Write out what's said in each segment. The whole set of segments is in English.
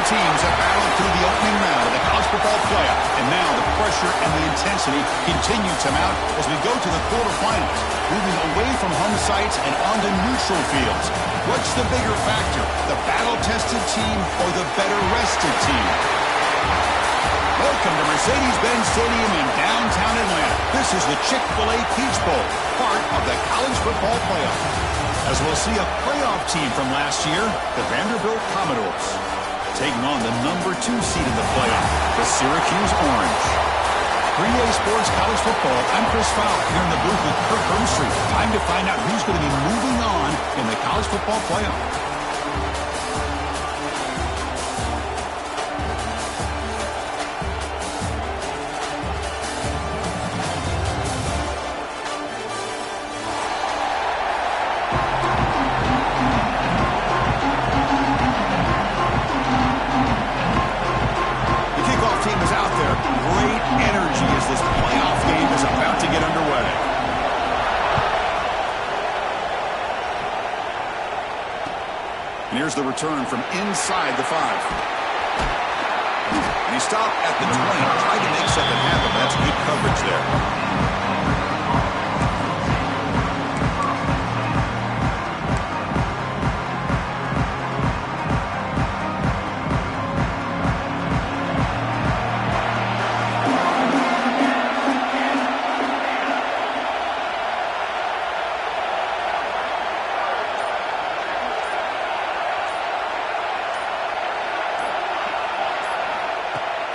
teams have battled through the opening round of the college football playoff, and now the pressure and the intensity continue to mount as we go to the quarterfinals, moving away from home sites and onto neutral fields. What's the bigger factor, the battle-tested team or the better-rested team? Welcome to Mercedes-Benz Stadium in downtown Atlanta. This is the Chick-fil-A Peach Bowl, part of the college football playoff. As we'll see a playoff team from last year, the Vanderbilt Commodores, taking on the #2 seed in the playoff, the Syracuse Orange. 3A Sports College Football, I'm Chris Fowler here in the booth with Kirk Hermstreet. Time to find out who's going to be moving on in the college football playoff. Here's the return from inside the 5. And he stopped at the 20, tried to make something happen. That's good coverage there.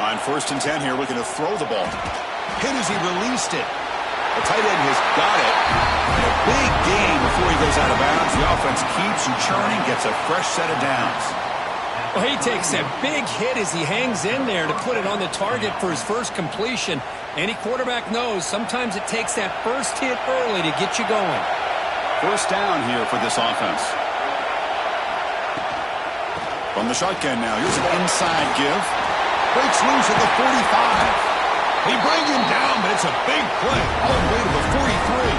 On 1st and 10 here, looking to throw the ball. Hit as he released it. The tight end has got it. And a big gain before he goes out of bounds. The offense keeps churning, gets a fresh set of downs. Well, he takes a big hit as he hangs in there to put it on the target for his first completion. Any quarterback knows sometimes it takes that first hit early to get you going. 1st down here for this offense. From the shotgun now, here's an inside give. Breaks loose at the 45. They bring him down, but it's a big play all the way to the 43.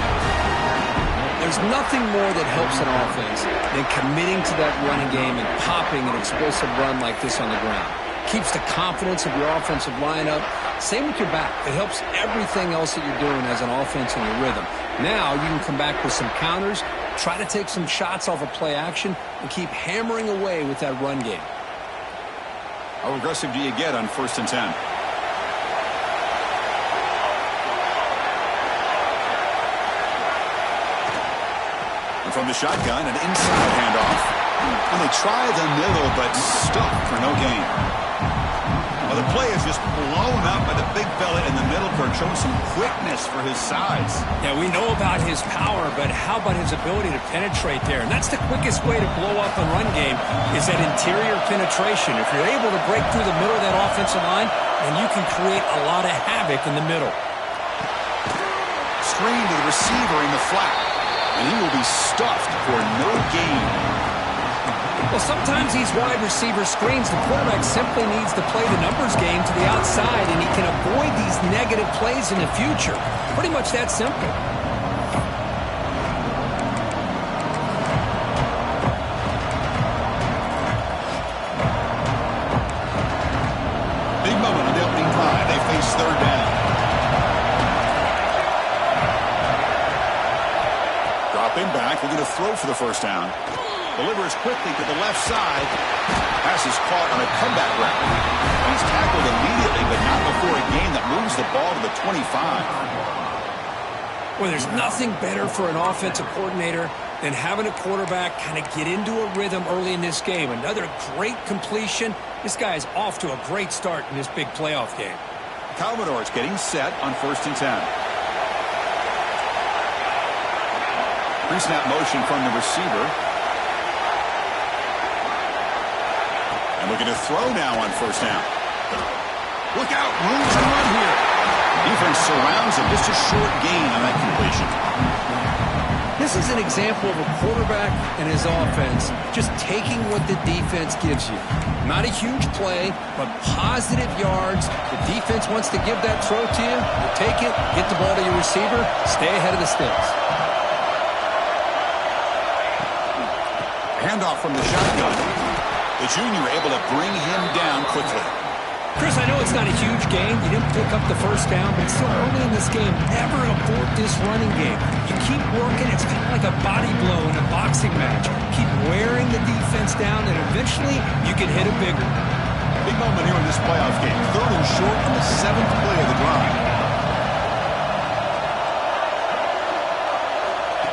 There's nothing more that helps an offense than committing to that running game and popping an explosive run like this on the ground. Keeps the confidence of your offensive lineup. Same with your back. It helps everything else that you're doing as an offense in your rhythm. Now you can come back with some counters, try to take some shots off of play action, and keep hammering away with that run game. How aggressive do you get on 1st and 10? And from the shotgun, an inside handoff. And they try the middle, but stuck for no gain. Well, the play is just blown up by the big fella in the middle, Kirk, showing some quickness for his size. Yeah, we know about his power, but how about his ability to penetrate there? And that's the quickest way to blow up a run game is that interior penetration. If you're able to break through the middle of that offensive line, then you can create a lot of havoc in the middle. Screen to the receiver in the flat, and he will be stuffed for no gain. Well, sometimes these wide receiver screens, the quarterback simply needs to play the numbers game to the outside, and he can avoid these negative plays in the future. Pretty much that simple. Big moment on the opening drive. They face 3rd down. Dropping back, looking to throw for the 1st down. Delivers quickly to the left side. Pass is caught on a comeback route. And he's tackled immediately, but not before a gain that moves the ball to the 25. Well, there's nothing better for an offensive coordinator than having a quarterback kind of get into a rhythm early in this game. Another great completion. This guy is off to a great start in this big playoff game. Commodores getting set on 1st and 10. Pre-snap motion from the receiver. And looking to throw now on 1st down. Look out, room to run here. Defense surrounds him, just a short gain on that completion. This is an example of a quarterback and his offense just taking what the defense gives you. Not a huge play, but positive yards. The defense wants to give that throw to you. You take it, get the ball to your receiver, stay ahead of the sticks. Handoff from the shotgun. The junior able to bring him down quickly. Chris, I know it's not a huge game. You didn't pick up the first down, but it's still early in this game. Never abort this running game. You keep working. It's kind of like a body blow in a boxing match. Keep wearing the defense down, and eventually you can hit a bigger. Big moment here in this playoff game. 3rd and short on the 7th play of the drive.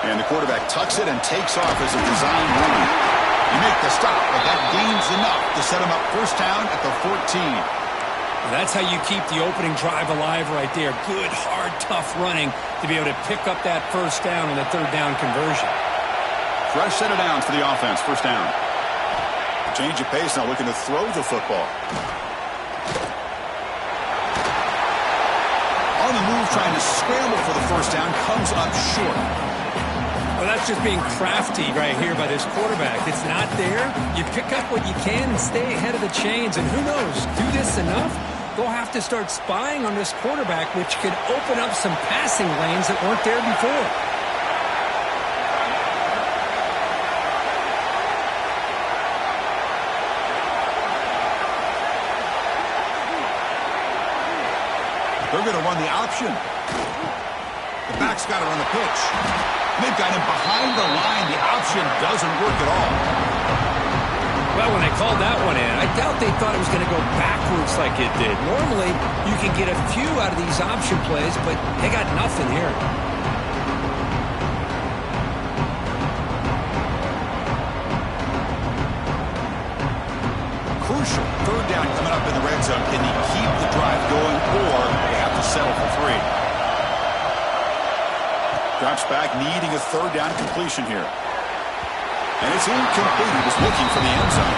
And the quarterback tucks it and takes off as a design run. You make the stop, but that gains enough to set him up first down at the 14. That's how you keep the opening drive alive right there. Good, hard, tough running to be able to pick up that first down on the 3rd down conversion. Fresh set of downs for the offense, first down. Change of pace, now looking to throw the football. On the move, trying to scramble for the first down, comes up short. Well, that's just being crafty right here by this quarterback. It's not there. You pick up what you can and stay ahead of the chains. And who knows, do this enough, they'll have to start spying on this quarterback, which could open up some passing lanes that weren't there before. They're going to run the option. The back's got to run the pitch. They've got him behind the line. The option doesn't work at all. Well, when they called that one in, I doubt they thought it was going to go backwards like it did. Normally, you can get a few out of these option plays, but they got nothing here. Crucial. 3rd down coming up in the red zone. Can he keep the drive going, or they have to settle for 3? Drops back, needing a 3rd down completion here. And it's incomplete. He was looking for the end zone.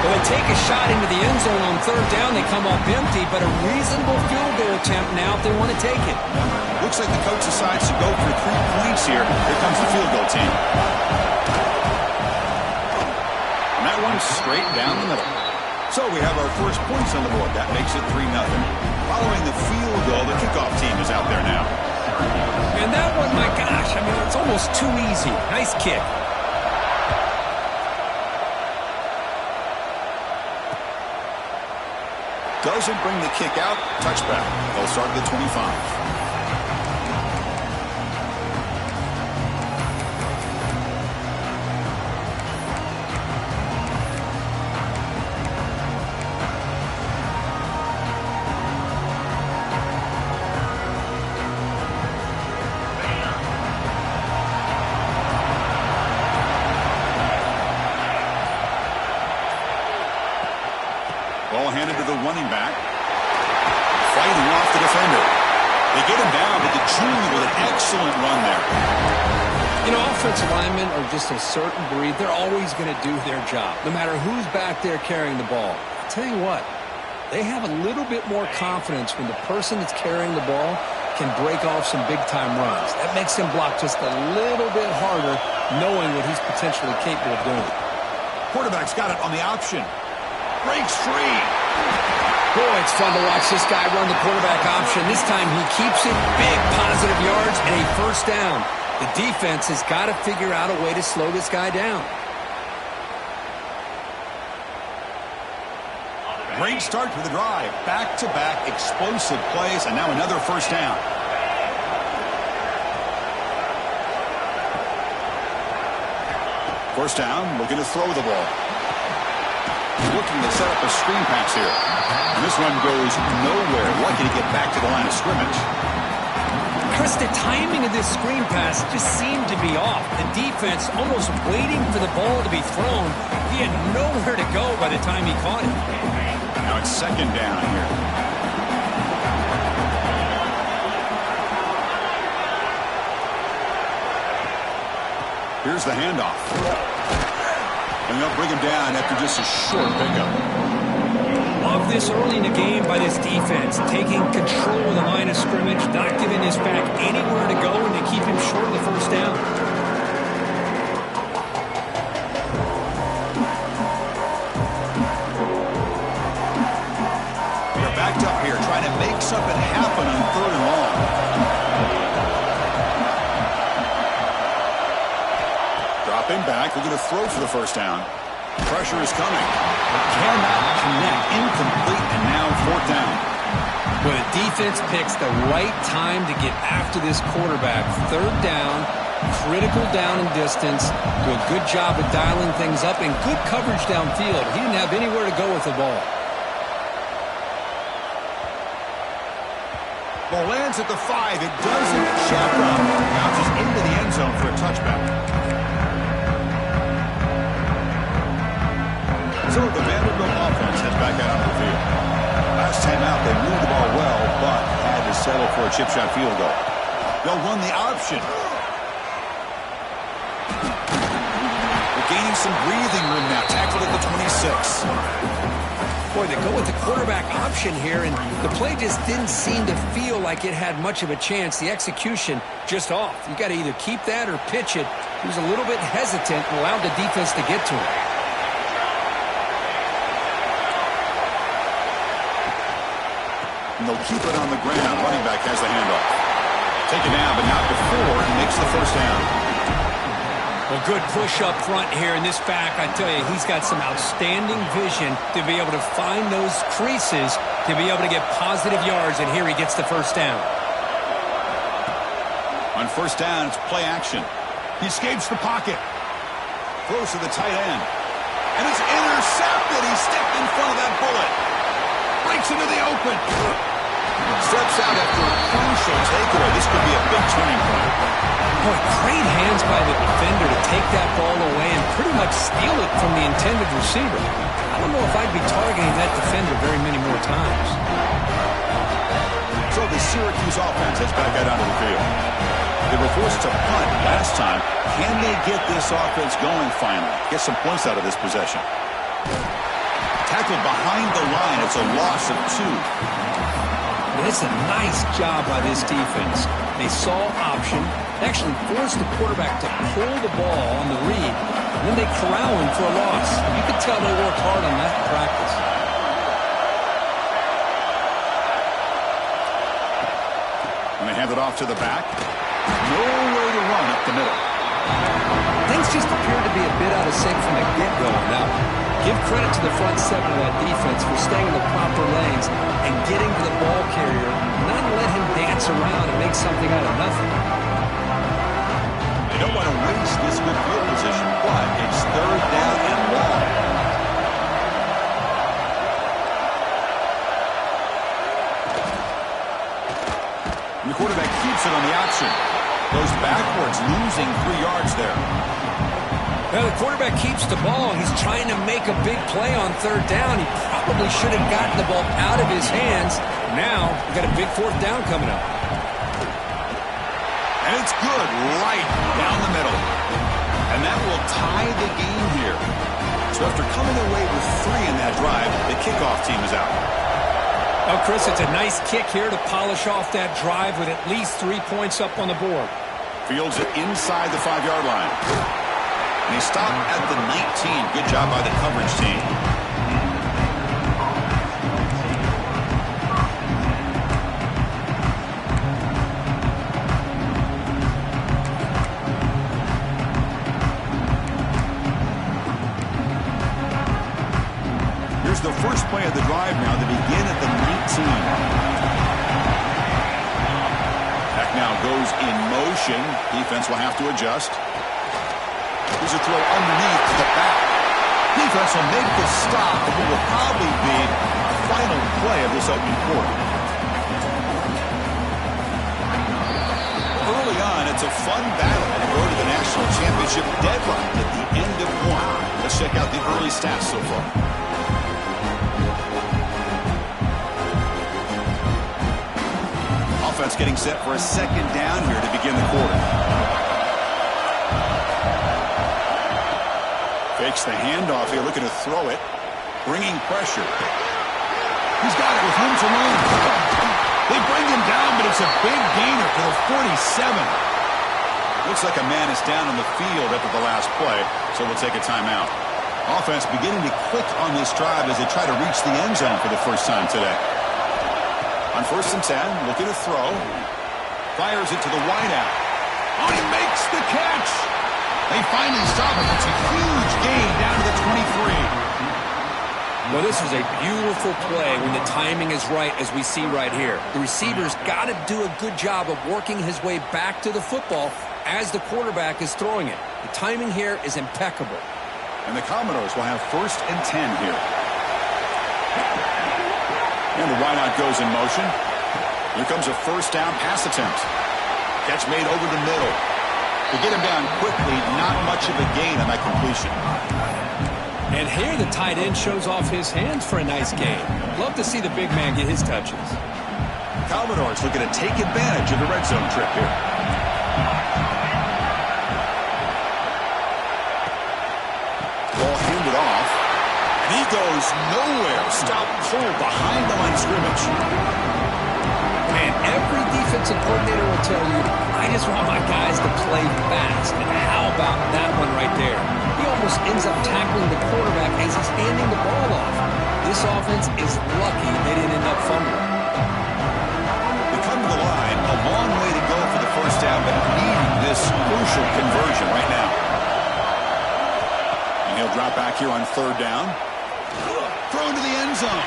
Well, they take a shot into the end zone on 3rd down. They come up empty, but a reasonable field goal attempt now if they want to take it. Looks like the coach decides to go for 3 points here. Here comes the field goal team. And that one's straight down the middle. So we have our first points on the board. That makes it 3-0. Following the field goal, the kickoff team is out there now. And that one, my gosh, I mean, it's almost too easy. Nice kick. Doesn't bring the kick out. Touchback. They'll start at the 25. Ball handed to the running back. Fighting off the defender. They get him down, but the junior with an excellent run there. You know, offensive linemen are just a certain breed. They're always going to do their job, no matter who's back there carrying the ball. I'll tell you what, they have a little bit more confidence when the person that's carrying the ball can break off some big-time runs. That makes him block just a little bit harder, knowing what he's potentially capable of doing. Quarterback's got it on the option. Breaks free. Boy, it's fun to watch this guy run the quarterback option. This time he keeps it, big positive yards, and a first down. The defense has got to figure out a way to slow this guy down. Great start to the drive. Back-to-back explosive plays, and now another first down. First down, looking to throw the ball. Looking to set up a screen pass here. And this one goes nowhere. Lucky to get back to the line of scrimmage. Chris, the timing of this screen pass just seemed to be off. The defense almost waiting for the ball to be thrown. He had nowhere to go by the time he caught it. Now it's 2nd down here. Here's the handoff. And they'll bring him down after just a short pickup. Love this early in the game by this defense, taking control of the line of scrimmage, not giving this back anywhere to go, and to keep him short of the first down. They're backed up here, trying to make something happen on 3rd and long. Dropping back, looking to throw for the first down. Pressure is coming. Cannot connect. Incomplete, and now 4th down. Well, the defense picks the right time to get after this quarterback. 3rd down, critical down and distance. Do a good job of dialing things up and good coverage downfield. He didn't have anywhere to go with the ball. Ball lands at the 5. It doesn't check up. Bounces into the end zone for a touchback. So the Vanderbilt offense heads back out on the field. Last time out, they moved the ball well, but had to settle for a chip shot field goal. They'll run the option. They're gaining some breathing room now. Tackled at the 26. Boy, they go with the quarterback option here, and the play just didn't seem to feel like it had much of a chance. The execution just off. You got to either keep that or pitch it. He was a little bit hesitant and allowed the defense to get to him. And they'll keep it on the ground. Running back has the handoff. Taken down, but not before he makes the 1st down. Well, good push up front here in this back. I tell you, he's got some outstanding vision to be able to find those creases to be able to get positive yards, and here he gets the 1st down. On 1st down, it's play action. He escapes the pocket. Throws to the tight end. And it's intercepted. He stepped in front of that bullet. Breaks into the open. Steps out after a crucial takeaway. This could be a big turning point. Boy, great hands by the defender to take that ball away and pretty much steal it from the intended receiver. I don't know if I'd be targeting that defender very many more times. So the Syracuse offense heads back out onto the field. They were forced to punt last time. Can they get this offense going finally? Get some points out of this possession. Tackled behind the line. It's a loss of 2. It's a nice job by this defense. They saw option, actually forced the quarterback to pull the ball on the read, and then they corral him for a loss. You could tell they worked hard on that in practice. And they hand it off to the back. No way to run up the middle. Things just appeared to be a bit out of sync from the get-go on that one. Give credit to the front 7 of that defense for staying in the proper lanes and getting to the ball carrier, not let him dance around and make something out of nothing. They don't want to waste this good field position, but it's 3rd down and long. And the quarterback keeps it on the option. Goes backwards, losing 3 yards there. Well, the quarterback keeps the ball. He's trying to make a big play on 3rd down. He probably should have gotten the ball out of his hands. Now, we've got a big 4th down coming up. And it's good right down the middle. And that will tie the game here. So after coming away with 3 in that drive, the kickoff team is out. Oh, Chris, it's a nice kick here to polish off that drive with at least 3 points up on the board. Fields it inside the 5-yard line. And they stop at the 19. Good job by the coverage team. Here's the first play of the drive now. They begin at the 19. Back now goes in motion. Defense will have to adjust. Here's a throw underneath to the back. Defense will make the stop, and it will probably be the final play of this opening quarter. Early on, it's a fun battle to go to the national championship deadline at the end of 1. Let's check out the early stats so far. Offense getting set for a 2nd down here to begin the quarter. Fakes the handoff here, looking to throw it. Bringing pressure. He's got it with room to run. They bring him down, but it's a big gainer for the 47. Looks like a man is down on the field after the last play, so we'll take a timeout. Offense beginning to click on this drive as they try to reach the end zone for the first time today. On 1st and 10, looking to throw. Fires it to the wideout. Oh, he makes the catch! They finally stop him. It's a huge gain down to the 23. Well, this is a beautiful play when the timing is right, as we see right here. The receiver's got to do a good job of working his way back to the football as the quarterback is throwing it. The timing here is impeccable. And the Commodores will have 1st and 10 here. And the wideout goes in motion. Here comes a 1st down pass attempt. Catch made over the middle. To get him down quickly, not much of a gain on that completion. And here the tight end shows off his hands for a nice gain. Love to see the big man get his touches. Commodores looking to take advantage of the red zone trip here. Ball handed off. And he goes nowhere. Stop cold behind the line of scrimmage. Man, every defensive coordinator will tell you, I just want my guys to play fast. And how about that one right there? He almost ends up tackling the quarterback as he's handing the ball off. This offense is lucky they didn't end up fumbling. They come to the line, a long way to go for the 1st down, but needing this crucial conversion right now. And he'll drop back here on 3rd down. Thrown to the end zone.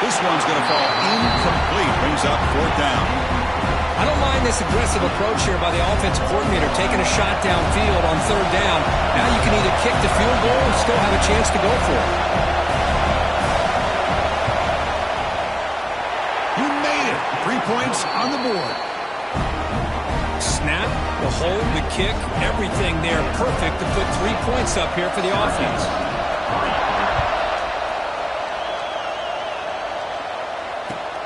This one's going to fall incomplete. Brings up 4th down. I don't mind this aggressive approach here by the offensive coordinator, taking a shot downfield on 3rd down. Now you can either kick the field goal or still have a chance to go for it. He made it. 3 points on the board. Snap, the hold, the kick, everything there perfect to put 3 points up here for the offense.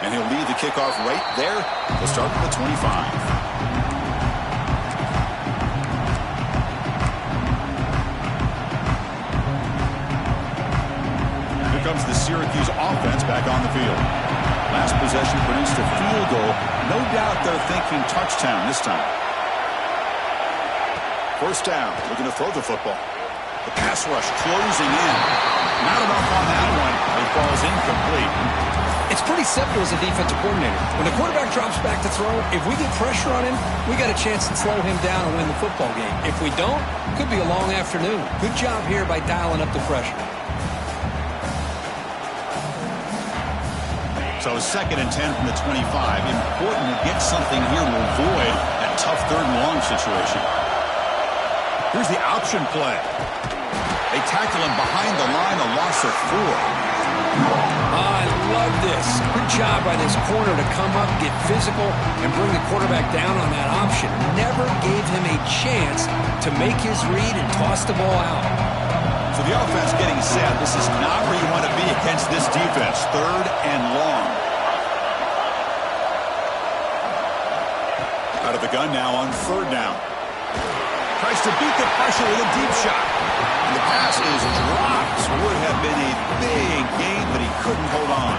And he'll lead the kickoff right there. We'll start from the 25. Here comes the Syracuse offense back on the field. Last possession produced a field goal. No doubt they're thinking touchdown this time. 1st down, looking to throw the football. The pass rush closing in. Not enough on that one. It falls incomplete. It's pretty simple as a defensive coordinator. When the quarterback drops back to throw, if we get pressure on him, we got a chance to slow him down and win the football game. If we don't, it could be a long afternoon. Good job here by dialing up the pressure. So 2nd and 10 from the 25. Important to get something here to avoid that tough 3rd and long situation. Here's the option play. They tackle him behind the line, a loss of 4. I love this. Good job by this corner to come up, get physical, and bring the quarterback down on that option. Never gave him a chance to make his read and toss the ball out. So the offense getting set. This is not where you want to be against this defense. 3rd and long. Out of the gun now on 3rd down. Tries to beat the pressure with a deep shot. And the pass is dropped. Would have been a big gain, but he couldn't hold on.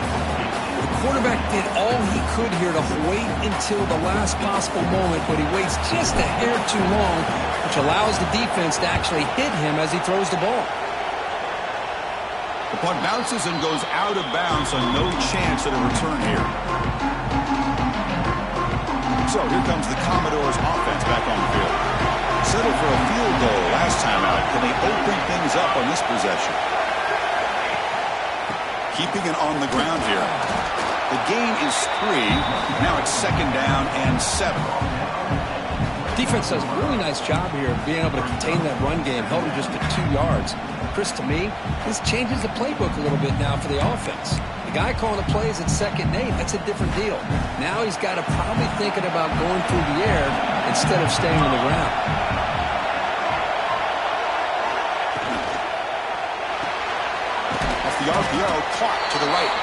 The quarterback did all he could here to wait until the last possible moment, but he waits just a hair too long, which allows the defense to actually hit him as he throws the ball. The punt bounces and goes out of bounds, so no chance at a return here. So here comes the Commodores offense back on the field. Settled for a field goal last time out. Can they open things up on this possession? Keeping it on the ground here. The gain is 3. Now it's 2nd down and 7. Defense does a really nice job here of being able to contain that run game, held it just to 2 yards. Chris, to me, this changes the playbook a little bit now for the offense. The guy calling the plays at 2nd and 8, that's a different deal. Now he's got to probably thinking about going through the air instead of staying on the ground. The RPO caught to the right.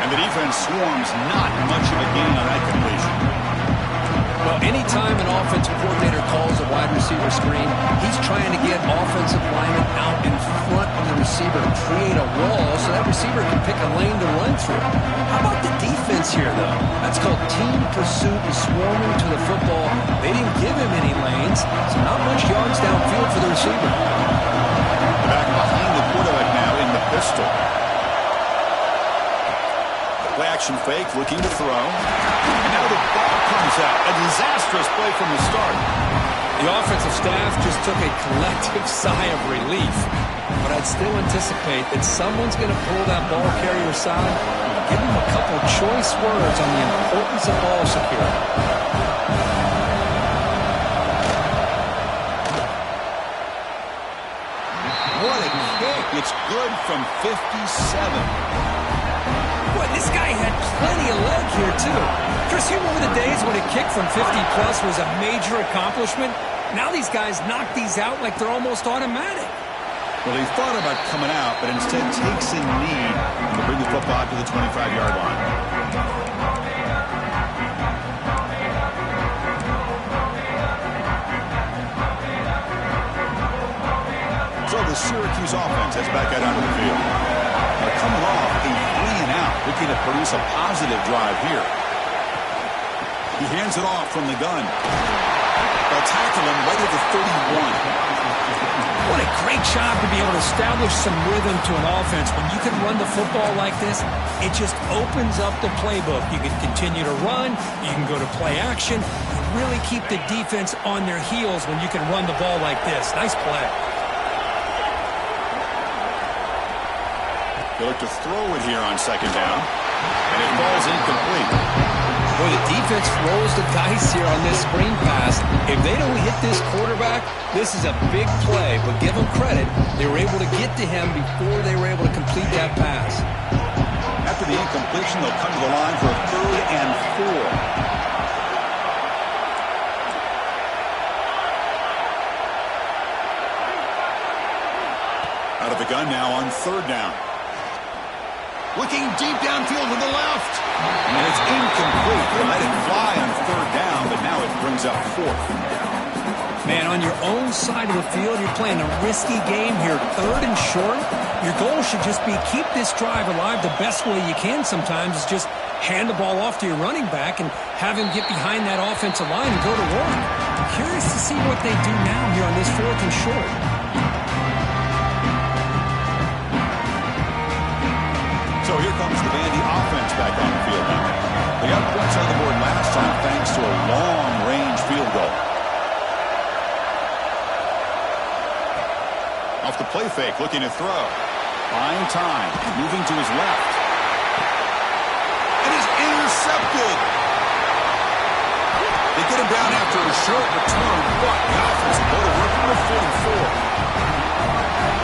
And the defense swarms, not much of a gain on that completion. Well, anytime an offensive coordinator calls a wide receiver screen, he's trying to get offensive linemen out in front of the receiver to create a wall so that receiver can pick a lane to run through. How about the defense here, though? That's called team pursuit and swarming to the football. They didn't give him any lanes, so not much yards downfield for the receiver. Back behind the quarterback now in the pistol. Play action fake, looking to throw. And now the ball comes out. A disastrous play from the start. The offensive staff just took a collective sigh of relief. But I'd still anticipate that someone's going to pull that ball carrier aside and give him a couple choice words on the importance of ball security. What a kick. It's good from 57. Boy, this guy had plenty of leg here, too. Chris, you remember the days when a kick from 50-plus was a major accomplishment? Now these guys knock these out like they're almost automatic. Well, he thought about coming out, but instead takes a knee to bring the football to the 25-yard line. So the Syracuse offense heads back out onto the field. They're coming off a 3-and-out, looking to produce a positive drive here. He hands it off from the gun. They'll tackle him right at the 31. What a great job to be able to establish some rhythm to an offense. When you can run the football like this, it just opens up the playbook. You can continue to run. You can go to play action. You really keep the defense on their heels when you can run the ball like this. Nice play. They look to throw it here on second down, and it falls incomplete. Boy, the defense rolls the dice here on this screen pass. If they don't hit this quarterback, this is a big play. But give them credit, they were able to get to him before they were able to complete that pass. After the incompletion, they'll come to the line for a 3rd and 4. Out of the gun now on 3rd down. Looking deep downfield to the left. And it's incomplete. They let it fly on 3rd down, but now it brings up 4th. Man, on your own side of the field, you're playing a risky game here. 3rd and short. Your goal should just be keep this drive alive the best way you can sometimes is just hand the ball off to your running back and have him get behind that offensive line and go to work. Curious to see what they do now here on this 4th and short. So here comes the Vandy offense back on the field now. They got points on the board last time thanks to a long-range field goal. Off the play fake, looking to throw. Buying time, moving to his left. It is intercepted. They get him down after a short return, but the offense will go to work for 4th and 4.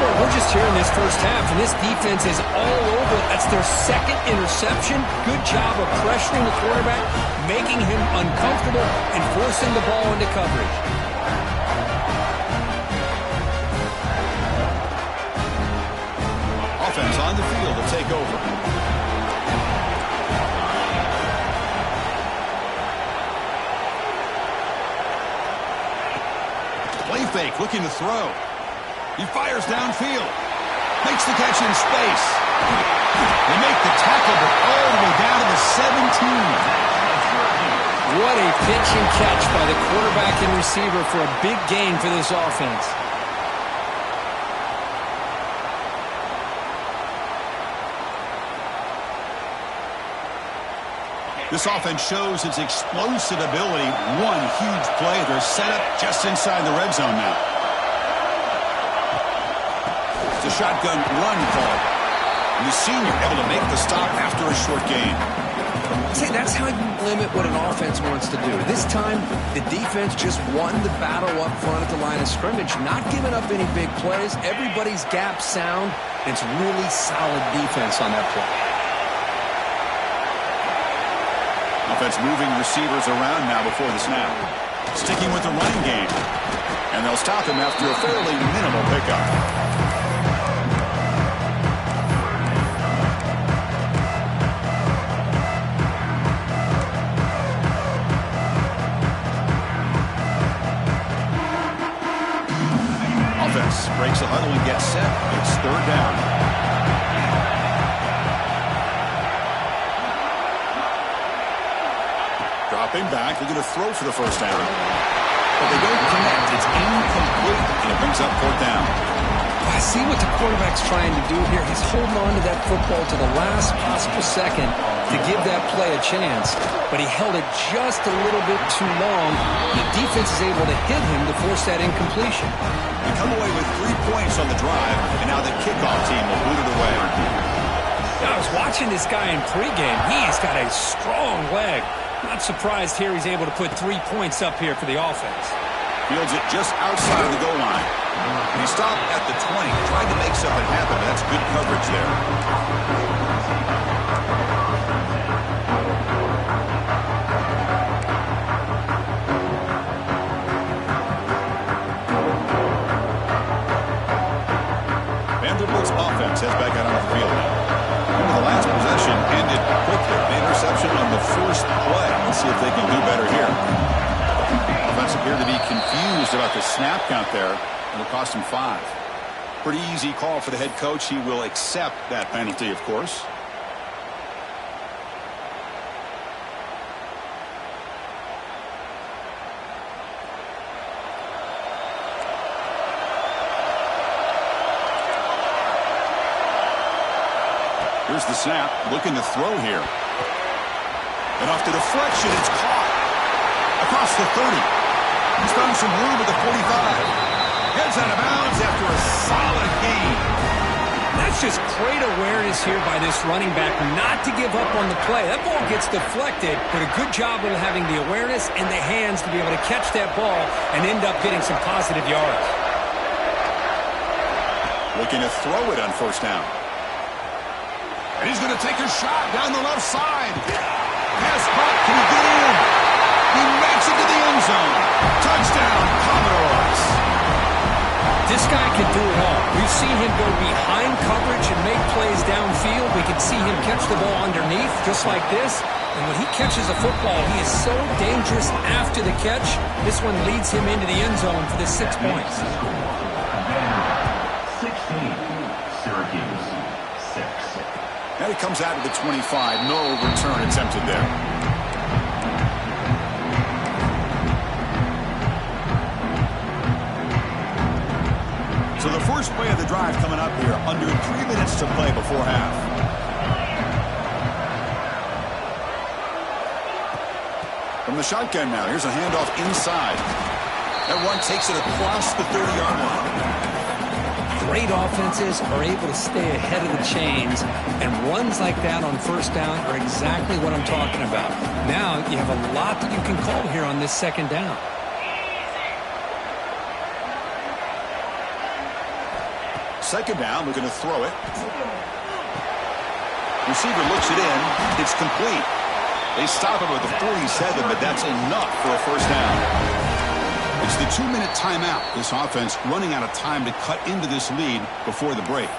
We're just here in this first half, and this defense is all over. That's their 2nd interception. Good job of pressuring the quarterback, making him uncomfortable, and forcing the ball into coverage. Offense on the field to take over. Play fake, looking to throw. He fires downfield. Makes the catch in space. They make the tackle, but all the way down to the 17. What a pitch and catch by the quarterback and receiver for a big gain for this offense. This offense shows its explosive ability. One huge play. They're set up just inside the red zone now. It's a shotgun run call. And the senior able to make the stop after a short gain. See, that's how you limit what an offense wants to do. This time, the defense just won the battle up front at the line of scrimmage, not giving up any big plays. Everybody's gap sound. It's really solid defense on that play. Offense moving receivers around now before the snap. Sticking with the running game. And they'll stop him after a fairly minimal pickup. Offense breaks the huddle and gets set. It's 3rd down. Dropping back, looking to throw for the first down. But they don't connect. It's incomplete, and it brings up 4th down. I see what the quarterback's trying to do here. He's holding on to that football to the last possible second to give that play a chance, but he held it just a little bit too long. The defense is able to hit him to force that incompletion. We come away with 3 points on the drive, and now the kickoff team will boot it away. I was watching this guy in pregame. He's got a strong leg. Not surprised here he's able to put 3 points up here for the offense. Fields it just outside the goal line. And he stopped at the 20, tried to make something happen, but that's good coverage there. Vanderbilt's offense heads back out on the field now. Remember, the last possession ended quickly. The interception on the first play. Let's see if they can do better here. Offense appeared to be confused about the snap count there. It'll cost him 5. Pretty easy call for the head coach. He will accept that penalty, of course. Here's the snap. Looking to throw here. And off to deflection. It's caught. Across the 30. He's found some room at the 45. Heads out of bounds after a solid gain. That's just great awareness here by this running back not to give up on the play. That ball gets deflected, but a good job of having the awareness and the hands to be able to catch that ball and end up getting some positive yards. Looking to throw it on first down. And he's going to take a shot down the left side. Pass caught. Can he get in? He makes it to the end zone. Touchdown, Commodores. This guy can do it all. We've seen him go behind coverage and make plays downfield. We can see him catch the ball underneath just like this. And when he catches a football, he is so dangerous after the catch. This one leads him into the end zone for the 6 points. 16, Syracuse, 6. Now he comes out of the 25. No return attempted there. So the first play of the drive coming up here. Under 3 minutes to play before half. From the shotgun now. Here's a handoff inside. That run takes it across the 30-yard line. Great offenses are able to stay ahead of the chains, and runs like that on first down are exactly what I'm talking about. Now you have a lot that you can call here on this second down. Second down, looking to throw it. Receiver looks it in. It's complete. They stop him at the 47, but that's enough for a first down. It's the 2-minute timeout. This offense running out of time to cut into this lead before the break.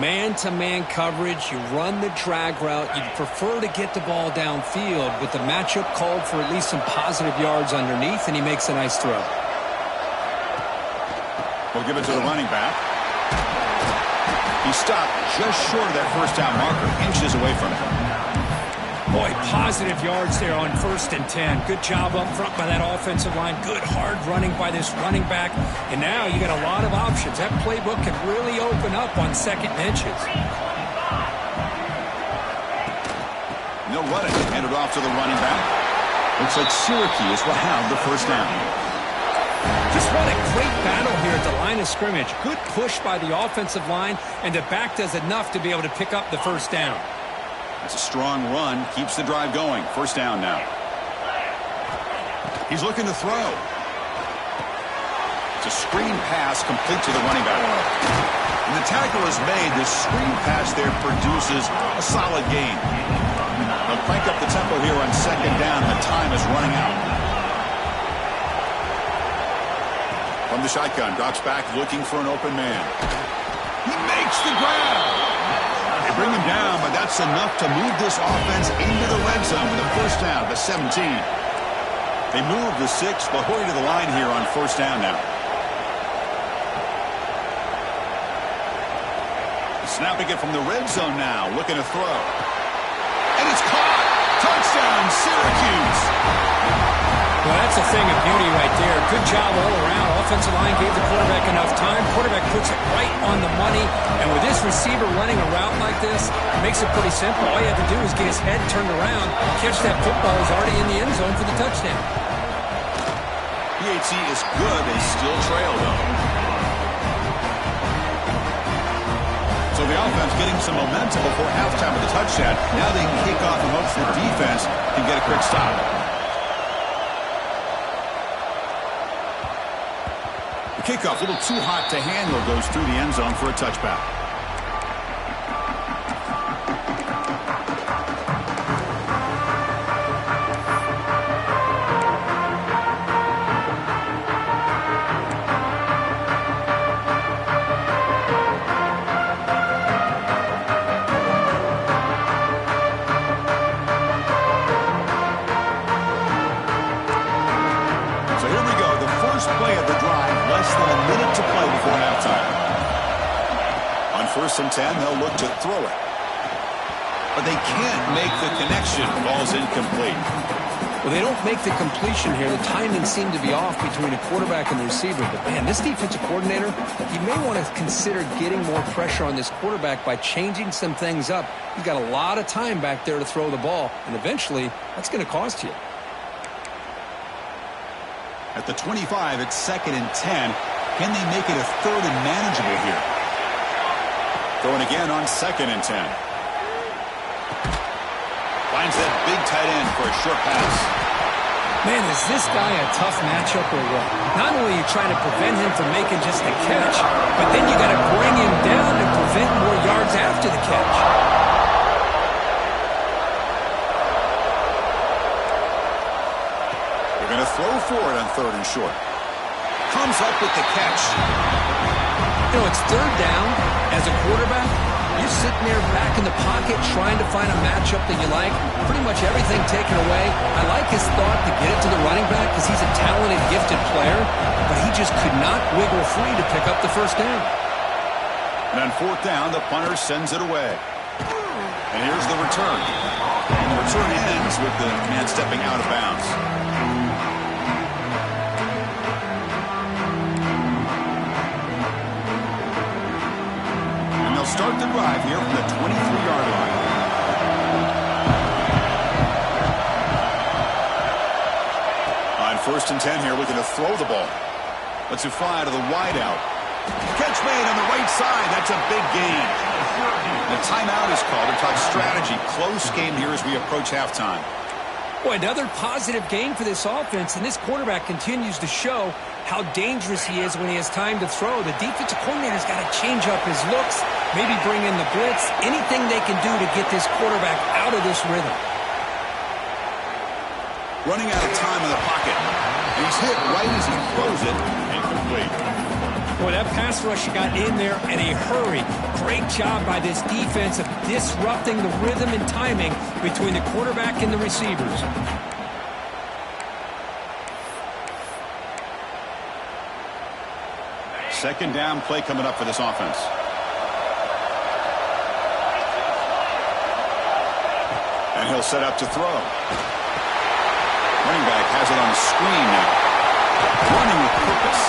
Man-to-man coverage, you run the drag route. You'd prefer to get the ball downfield, but the matchup called for at least some positive yards underneath, and he makes a nice throw. We'll give it to the running back. He stopped just short of that first down marker, inches away from it. Boy, positive yards there on 1st and 10. Good job up front by that offensive line. Good hard running by this running back. And now you got a lot of options. That playbook can really open up on 2nd and inches. No running. Hand it off to the running back. Looks like Syracuse will have the first down. Just what a great battle here at the line of scrimmage. Good push by the offensive line, and the back does enough to be able to pick up the first down. It's a strong run. Keeps the drive going. First down now. He's looking to throw. It's a screen pass complete to the running back. And the tackle is made. The screen pass there produces a solid gain. They'll crank up the tempo here on second down. The time is running out. From the shotgun, drops back looking for an open man. He makes the grab. They bring him down, but that's enough to move this offense into the red zone with a first down to 17. They move the 6, but hurry to the line here on first down now. Snapping it from the red zone now, looking to throw. And it's caught! Touchdown, Syracuse! Well, that's a thing of beauty right there. Good job all around. offensive line gave the quarterback enough time. Quarterback puts it right on the money. And with this receiver running a route like this, it makes it pretty simple. All you have to do is get his head turned around, catch that football. He's already in the end zone for the touchdown. PHC is good. They still trail, though. So the offense getting some momentum before halftime with the touchdown. Now they can kick off and hope the defense can get a quick stop. The kickoff, a little too hot to handle, goes through the end zone for a touchback. First and 10, they'll look to throw it. But they can't make the connection. Ball's incomplete. Well, they don't make the completion here. The timing seemed to be off between the quarterback and the receiver. But, man, this defensive coordinator, he may want to consider getting more pressure on this quarterback by changing some things up. He's got a lot of time back there to throw the ball, and eventually that's going to cost you. At the 25, it's 2nd and 10. Can they make it a 3rd and manageable here? Throwing again on 2nd and 10. Finds that big tight end for a short pass. Man, is this guy a tough matchup or what? Not only are you trying to prevent him from making just a catch, but then you got to bring him down to prevent more yards after the catch. They're going to throw for it on 3rd and short. Comes up with the catch. You know, it's 3rd down. As a quarterback, you're sitting there back in the pocket trying to find a matchup that you like. Pretty much everything taken away. I like his thought to get it to the running back because he's a talented, gifted player, but he just could not wiggle free to pick up the 1st down. And on 4th down, the punter sends it away. And here's the return. And the return ends with the man stepping out of bounds. Start the drive here from the 23-yard line. On 1st and 10 here, looking to throw the ball. Lets it fly to the wideout. Catch made on the right side. That's a big gain. The timeout is called to talk strategy. Close game here as we approach halftime. Boy, another positive game for this offense, and this quarterback continues to show how dangerous he is when he has time to throw. The defensive coordinator's got to change up his looks, maybe bring in the blitz, anything they can do to get this quarterback out of this rhythm. Running out of time in the pocket. And he's hit right as he throws it. Incomplete. Boy, that pass rush got in there in a hurry. Great job by this defense of disrupting the rhythm and timing between the quarterback and the receivers. Second down play coming up for this offense. And he'll set up to throw. Running back has it on the screen now. Running with purpose.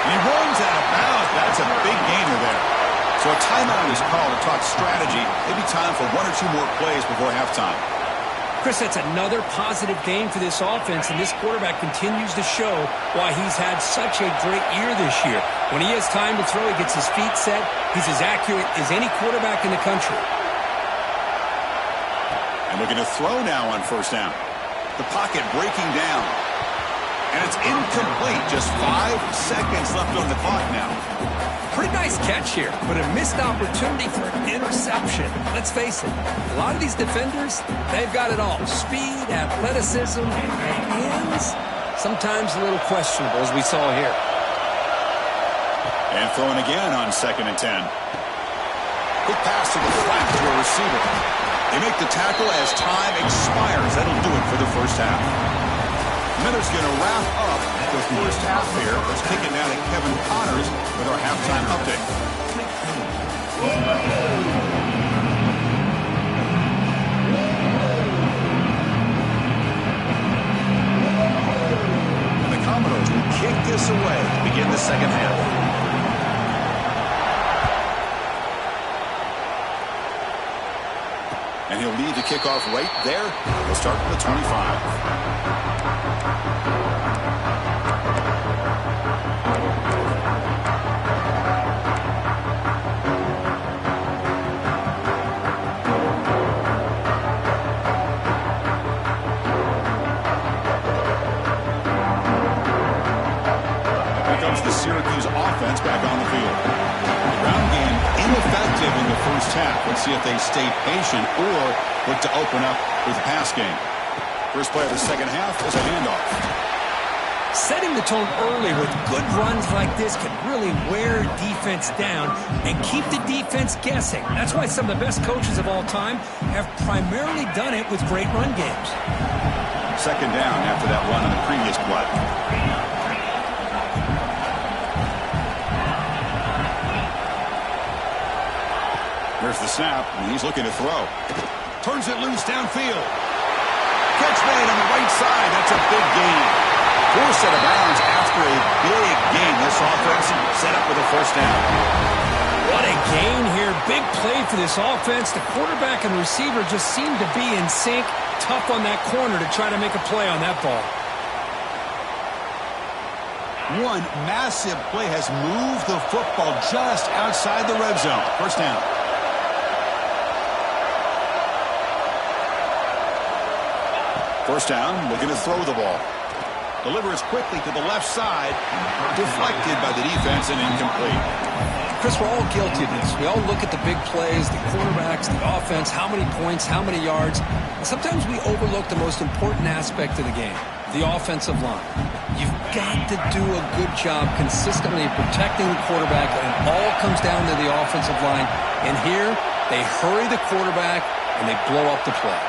And he runs out of bounds. That's a big gainer there. So a timeout is called to talk strategy. Maybe time for 1 or 2 more plays before halftime. Chris, that's another positive game for this offense, and this quarterback continues to show why he's had such a great year this year. When he has time to throw, he gets his feet set. He's as accurate as any quarterback in the country. And looking to throw now on 1st down. The pocket breaking down. And it's incomplete. Just 5 seconds left on the clock now. Pretty nice catch here, but a missed opportunity for an interception. Let's face it, a lot of these defenders, they've got it all. Speed, athleticism, and hands, sometimes a little questionable, as we saw here. And throwing again on 2nd and 10. Quick pass to the flat to a receiver. They make the tackle as time expires. That'll do it for the first half. Miller's going to wrap up the first half here. Let's kick it now to Kevin Connors with our halftime update. And the Commodores will kick this away. begin the second half. And he'll lead the kickoff right there. He'll start from the 25. Here comes the Syracuse offense back on the field. The ground game ineffective in the first half. Let's see if they stay patient or look to open up with the pass game. First play of the second half is a handoff. Setting the tone early with good runs like this can really wear defense down and keep the defense guessing. That's why some of the best coaches of all time have primarily done it with great run games. Second down after that run on the previous play. Here's the snap, and he's looking to throw. Turns it loose downfield. Catch made on the right side. That's a big gain. Forced out of bounds after a big gain. This offense set up with a first down. What a gain here. Big play for this offense. The quarterback and receiver just seem to be in sync. Tough on that corner to try to make a play on that ball. One massive play has moved the football just outside the red zone. First down. First down, looking to throw the ball. Delivers quickly to the left side. Deflected by the defense and incomplete. Chris, we're all guilty of this. We all look at the big plays, the quarterbacks, the offense, how many points, how many yards. And sometimes we overlook the most important aspect of the game, the offensive line. You've got to do a good job consistently protecting the quarterback, and it all comes down to the offensive line. And here, they hurry the quarterback, and they blow up the play.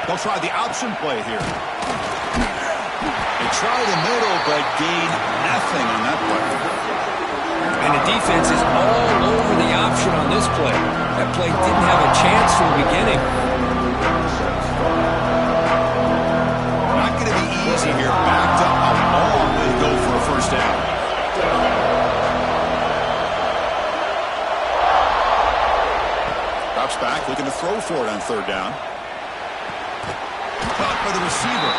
They'll try the option play here. They try the middle, but gain nothing on that play. And the defense is all over the option on this play. That play didn't have a chance from the beginning. Not going to be easy here. Backed up a long way to go for a first down. Drops back, looking to throw for it on third down. Caught by the receiver.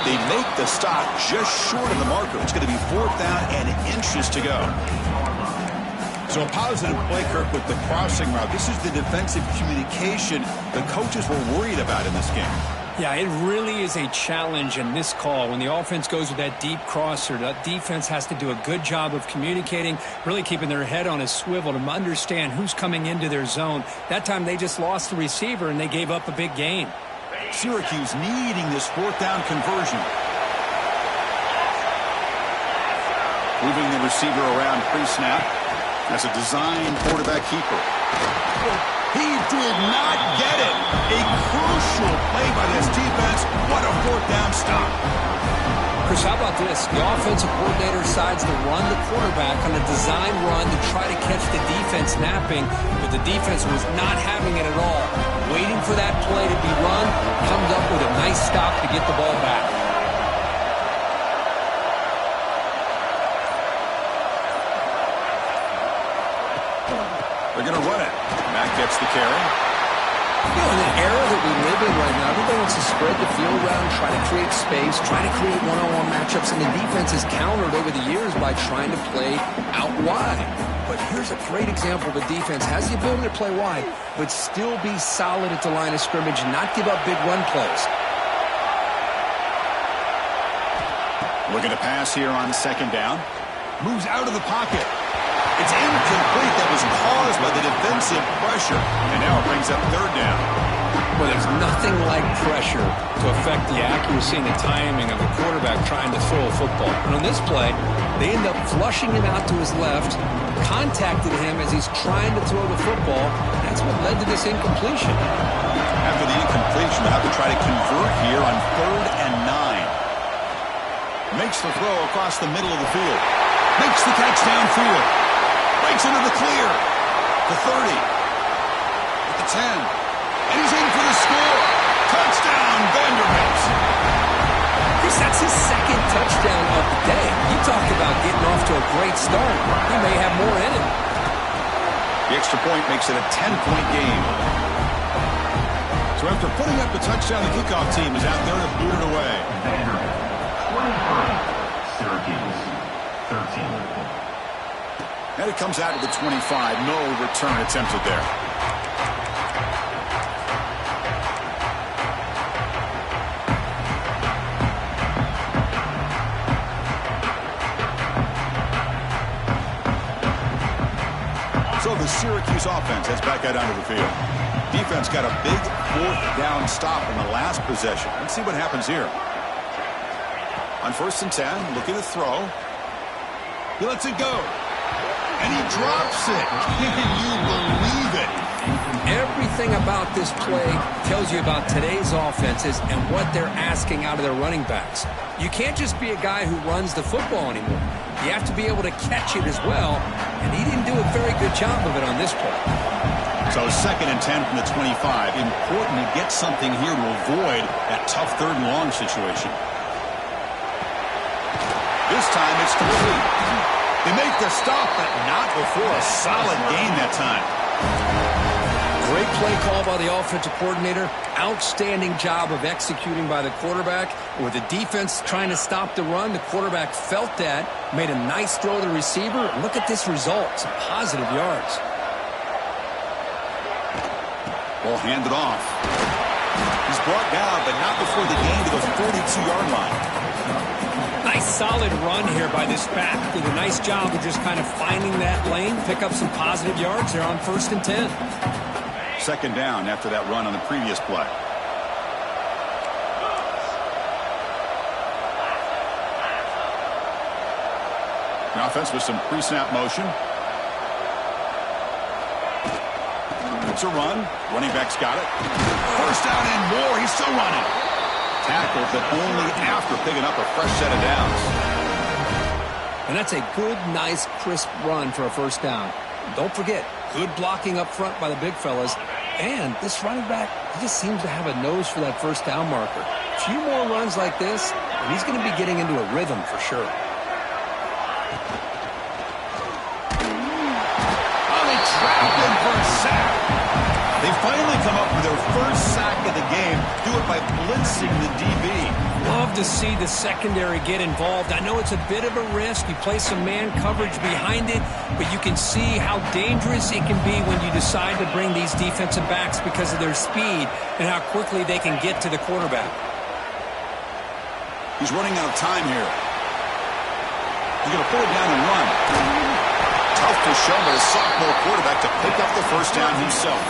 They make the stop just short of the marker. It's going to be fourth down and inches to go. So a positive play, Kirk, with the crossing route. This is the defensive communication the coaches were worried about in this game. Yeah, it really is a challenge in this call. When the offense goes with that deep crosser, that defense has to do a good job of communicating, really keeping their head on a swivel to understand who's coming into their zone. That time they just lost the receiver and they gave up a big gain. Syracuse needing this fourth down conversion. Moving the receiver around pre-snap as a design quarterback keeper. He did not get it. A crucial play by this defense. What a fourth down stop. Chris, how about this? The offensive coordinator decides to run the quarterback on a design run to try to catch the defense napping, but the defense was not having it at all. Waiting for that play to be run, comes up with a nice stop to get the ball back. They're going to run it. Mack gets the carry. You know, in the era that we live in right now, everybody wants to spread the field around, try to create space, try to create one-on-one matchups, and the defense has countered over the years by trying to play out wide. But here's a great example of a defense has the ability to play wide, but still be solid at the line of scrimmage and not give up big run plays. Looking to pass here on second down. Moves out of the pocket. It's incomplete. That was caused by the defensive pressure. And now it brings up third down. Well, there's nothing like pressure to affect the accuracy and the timing of the quarterback trying to throw a football. And on this play, they end up flushing him out to his left, contacted him as he's trying to throw the football. That's what led to this incompletion. After the incompletion, they'll have to try to convert here on 3rd and 9. Makes the throw across the middle of the field. Makes the catch downfield. Breaks into the clear. The 30. At the 10. And he's in for the score. Touchdown, Vanderbilt. Chris, that's his second touchdown of the day. You talk about getting off great start. He may have more in him. The extra point makes it a 10-point game. So after putting up the touchdown, the kickoff team is out there to boot it away. Syracuse, 13. And it comes out to the 25. No return attempted there. So the Syracuse offense heads back out onto the field. Defense got a big fourth down stop in the last possession. Let's see what happens here. On 1st and 10, looking to throw. He lets it go. And he drops it. Can you believe it? Everything about this play tells you about today's offenses and what they're asking out of their running backs. You can't just be a guy who runs the football anymore. You have to be able to catch it as well, and he didn't do a very good job of it on this play. So 2nd and 10 from the 25. Important to get something here to avoid that tough 3rd and long situation. This time it's complete. They make the stop, but not before a solid gain that time. Great play call by the offensive coordinator. Outstanding job of executing by the quarterback. With the defense trying to stop the run, the quarterback felt that, made a nice throw to the receiver. Look at this result. Some positive yards. Ball handed off. He's brought down, but not before the gain to the 42-yard line. Nice solid run here by this back. Did a nice job of just kind of finding that lane, pick up some positive yards there on 1st and 10. 2nd down after that run on the previous play. The offense with some pre-snap motion. It's a run. Running back's got it. 1st down and more. He's still running. Tackled, but only after picking up a fresh set of downs. And that's a good, nice, crisp run for a 1st down. Don't forget, good blocking up front by the big fellas. And this running back, he just seems to have a nose for that 1st down marker. A few more runs like this, and he's going to be getting into a rhythm for sure. Oh, they trapped him for a sack. They finally come up with their 1st sack of the game. Do it by blitzing the DB. Love to see the secondary get involved. I know it's a bit of a risk. You play some man coverage behind it, but you can see how dangerous it can be when you decide to bring these defensive backs because of their speed and how quickly they can get to the quarterback. He's running out of time here. He's going to pull it down and run. Tough to show by a sophomore quarterback to pick up the 1st down himself.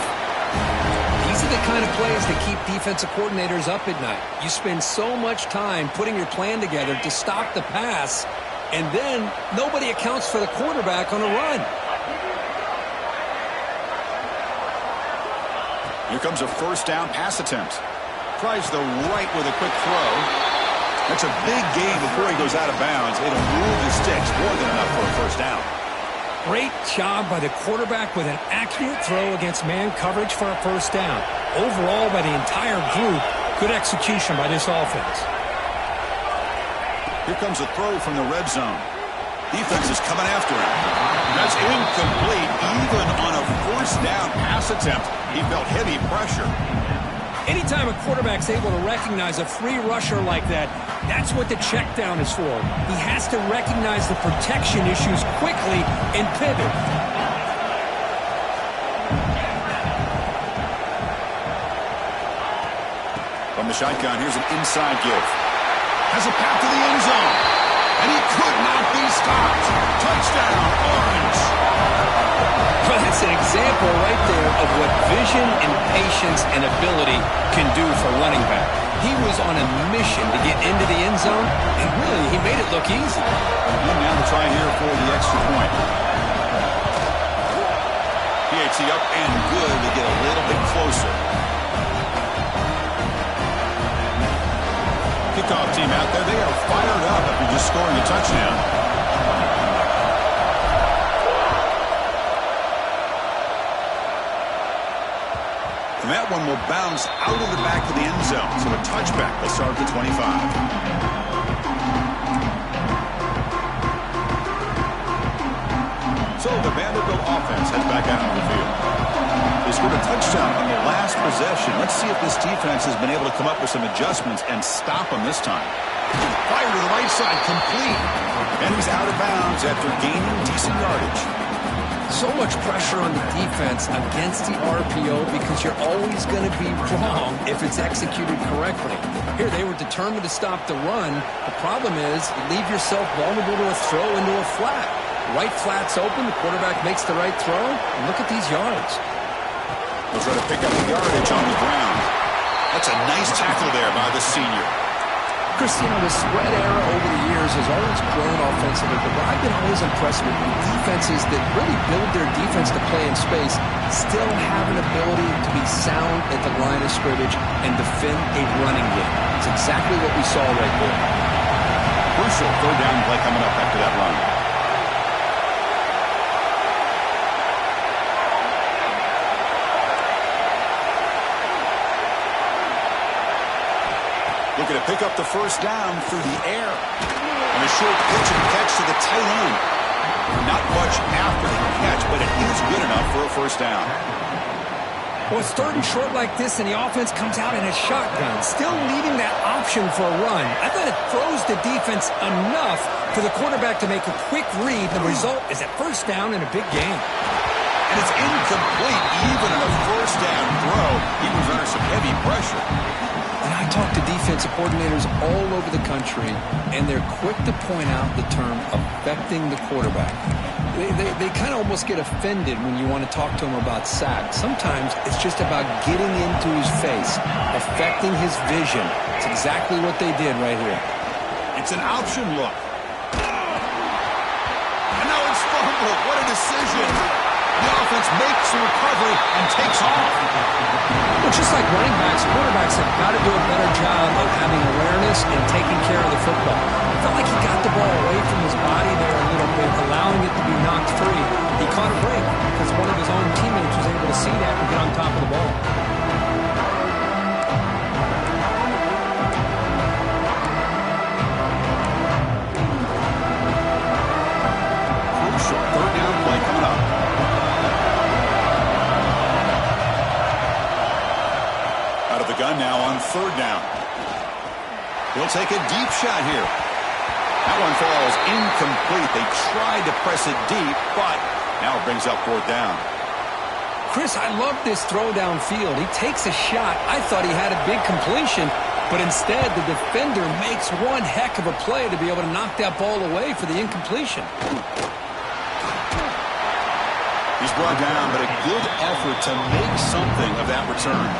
These are the kind of plays that keep defensive coordinators up at night. You spend so much time putting your plan together to stop the pass, and then nobody accounts for the quarterback on a run. Here comes a 1st down pass attempt. Tries the right with a quick throw. That's a big gain before he goes out of bounds. It'll move the sticks more than enough for a 1st down. Great job by the quarterback with an accurate throw against man coverage for a 1st down. Overall, by the entire group, good execution by this offense. Here comes a throw from the red zone. Defense is coming after him. That's incomplete. Even on a 1st down pass attempt, he felt heavy pressure. Anytime a quarterback's able to recognize a free rusher like that, that's what the check down is for. He has to recognize the protection issues quickly and pivot. From the shotgun, here's an inside give. Has a path to the end zone. And he could not be stopped. Touchdown, Orange. Well, that's an example right there of what vision and patience and ability can do for a running back. He was on a mission to get into the end zone, and really, he made it look easy. And now to try here for the extra point. PAT up and good to get a little bit closer. Kickoff team out there, they are fired up after just scoring a touchdown. And that one will bounce out of the back of the end zone. So a touchback will start at the 25. So the Vanderbilt offense heads back out on the field. They scored a touchdown on the last possession. Let's see if this defense has been able to come up with some adjustments and stop them this time. Fire to the right side, complete. And he's out of bounds after gaining decent yardage. So much pressure on the defense against the RPO because you're always going to be wrong if it's executed correctly. Here, they were determined to stop the run. The problem is you leave yourself vulnerable to a throw into a flat. Right flat's open, the quarterback makes the right throw, and look at these yards. They'll try to pick up the yardage on the ground. That's a nice tackle there by the senior. Christian, the spread era over the years has always grown offensively, but what I've been always impressed with defenses that really build their defense to play in space still have an ability to be sound at the line of scrimmage and defend a running game. It's exactly what we saw right there. Crucial third down play coming up after that run. Looking to pick up the first down through the air. And a short pitch and catch to the tight end. Not much after the catch, but it is good enough for a first down. Well, it's third and short like this, and the offense comes out in a shotgun, still leaving that option for a run. I thought it throws the defense enough for the quarterback to make a quick read. The result is a first down in a big game. And it's incomplete, even on a first down throw. He was under some heavy pressure. And I talk to defensive coordinators all over the country, and they're quick to point out the term affecting the quarterback. They kind of almost get offended when you want to talk to them about sacks. Sometimes it's just about getting into his face, affecting his vision. It's exactly what they did right here. It's an option look. And now it's fumbled. What a decision. The offense makes the recovery and takes off. Well, just like running backs, quarterbacks have got to do a better job of having awareness and taking care of the football. I felt like he got the ball away from his body there a little bit, allowing it to be knocked free. He caught a break because one of his own teammates was able to see that and get on top of the ball. Crucial third down play coming up. Out of the gun now on third down. He'll take a deep shot here. That one falls incomplete. They tried to press it deep, but now it brings up fourth down. Chris, I love this throw downfield. He takes a shot. I thought he had a big completion, but instead the defender makes one heck of a play to be able to knock that ball away for the incompletion. He's brought down, but a good effort to make something of that return.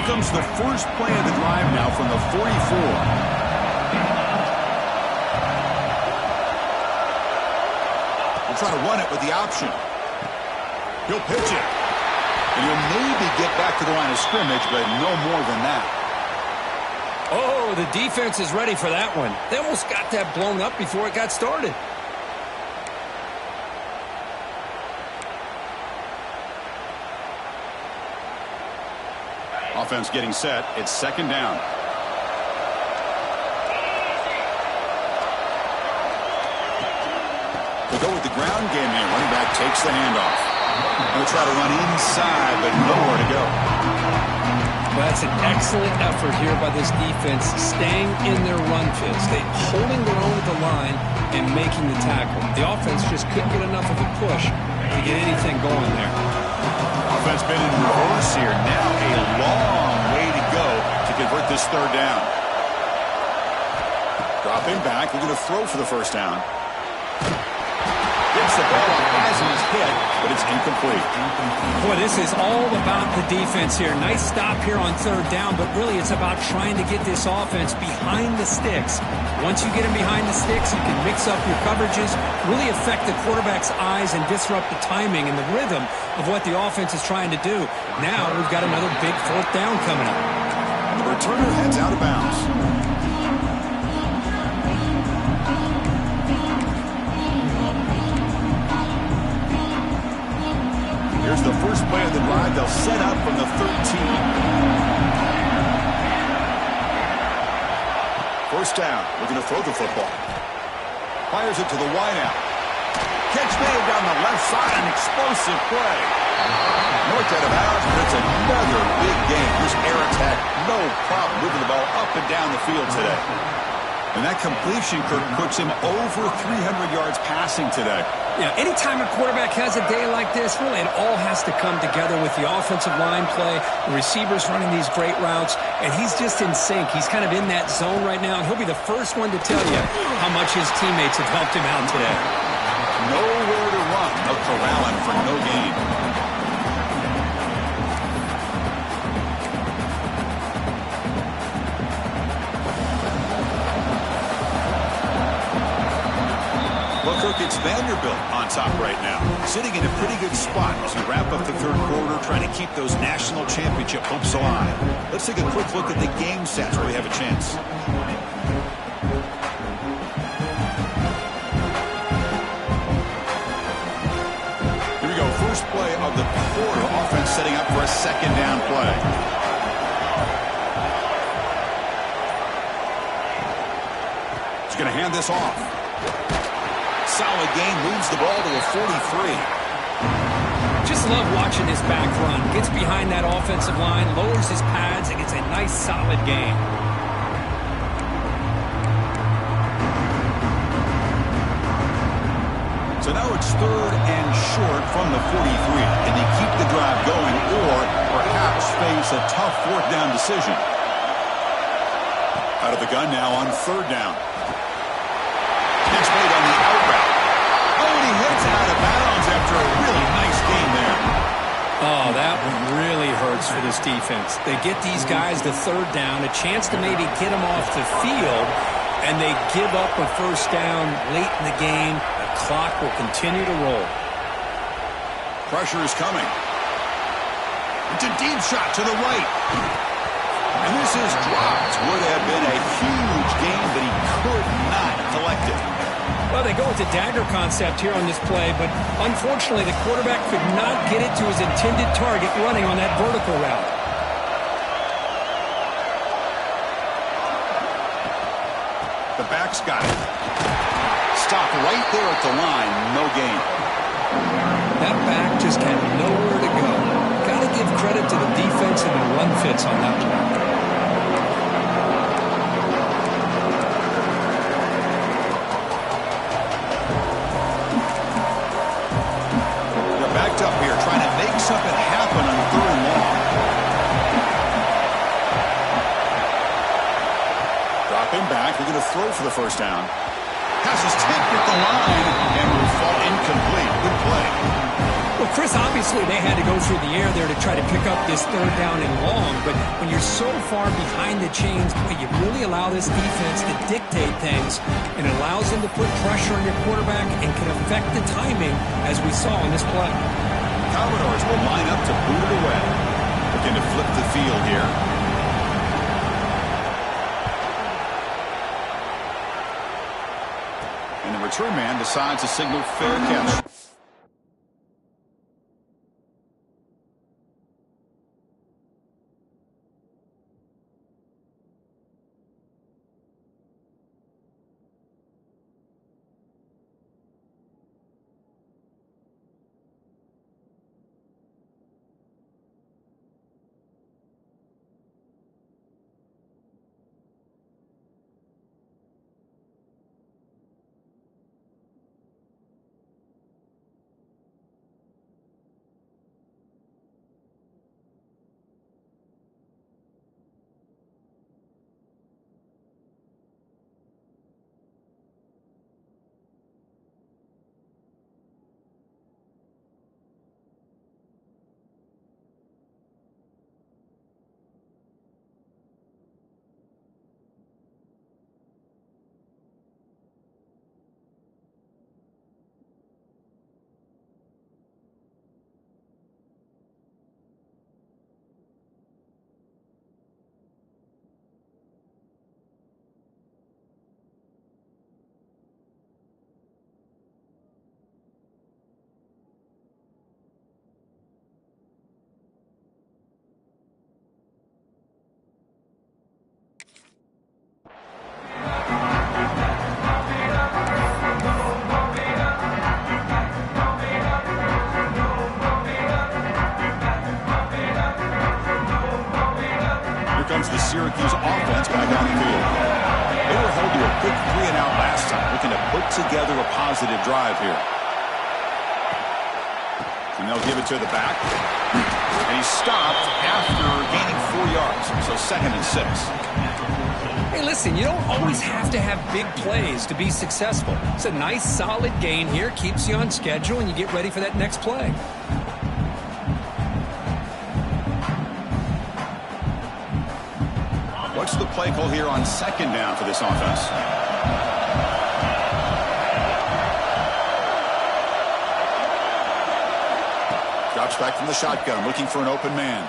Comes the first play of the drive now from the 44. We'll try to run it with the option. He'll pitch it. And he'll maybe get back to the line of scrimmage, but no more than that. Oh, the defense is ready for that one. They almost got that blown up before it got started. Offense getting set. It's second down. They'll go with the ground game here. Running back takes the handoff. They'll try to run inside, but nowhere to go. Well, that's an excellent effort here by this defense, staying in their run fits. They holding their own at the line and making the tackle. The offense just couldn't get enough of a push to get anything going there. Offense been in reverse here. Now a long way to go to convert this third down. Dropping back, looking to throw for the first down. Gets the ball as he's hit, but it's incomplete. Boy, this is all about the defense here. Nice stop here on third down, but really it's about trying to get this offense behind the sticks. Once you get him behind the sticks, you can mix up your coverages, really affect the quarterback's eyes and disrupt the timing and the rhythm of what the offense is trying to do. Now we've got another big fourth down coming up. The returner heads out of bounds. Here's the first play of the drive. They'll set up from the 13. First down. We're going to throw the football. Fires it to the wideout. Catch made down the left side. An explosive play. North out of bounds, but it's another big game. This air attack, no problem moving the ball up and down the field today. And that completion, Kirk, puts him over 300 yards passing today. Yeah, anytime a quarterback has a day like this, really it all has to come together with the offensive line play, the receivers running these great routes, and he's just in sync. He's kind of in that zone right now, and he'll be the first one to tell you how much his teammates have helped him out today. Nowhere to run. They'll corral him for no gain. Well, Kirk, it's Vanderbilt on top right now, sitting in a pretty good spot as we wrap up the third quarter, trying to keep those national championship hopes alive. Let's take a quick look at the game stats where we have a chance. Here we go, first play of the quarter. Offense setting up for a second down play. He's going to hand this off. Solid game, moves the ball to the 43. Just love watching this back run. Gets behind that offensive line, lowers his pads, and gets a nice solid gain. So now it's third and short from the 43. Can they keep the drive going or perhaps face a tough fourth down decision? Out of the gun now on third down. Catch made on the out route. Oh, and he hits it out of bounds after a really nice game there. Oh, that one really hurts for this defense. They get these guys the third down, a chance to maybe get them off the field, and they give up a first down late in the game. The clock will continue to roll. Pressure is coming. It's a deep shot to the right. And this is dropped. Would have been a huge game, but he could not collect it. Well, they go with the dagger concept here on this play, but unfortunately the quarterback could not get it to his intended target running on that vertical route. The back's got it. Stop right there at the line. No gain. That back just had nowhere to go. Got to give credit to the defense and the run fits on that one. Up here trying to make something happen on third and long. Dropping back. They're going to throw for the first down. Pass is tipped at the line and will fall incomplete. Good play. Well, Chris, obviously they had to go through the air there to try to pick up this third down and long, but when you're so far behind the chains, boy, you really allow this defense to dictate things, and it allows them to put pressure on your quarterback and can affect the timing, as we saw in this play. Commodores will line up to boot it away. Looking to flip the field here. And the return man decides to signal fair catch. Syracuse offense back on the field. They were held to a quick 3-and-out last time, looking to put together a positive drive here. And they'll give it to the back. And he's stopped after gaining 4 yards. So 2nd and 6. Hey, listen, you don't always have to have big plays to be successful. It's a nice, solid gain here. Keeps you on schedule, and you get ready for that next play. What's the play call here on 2nd down for this offense? Drops back from the shotgun, looking for an open man.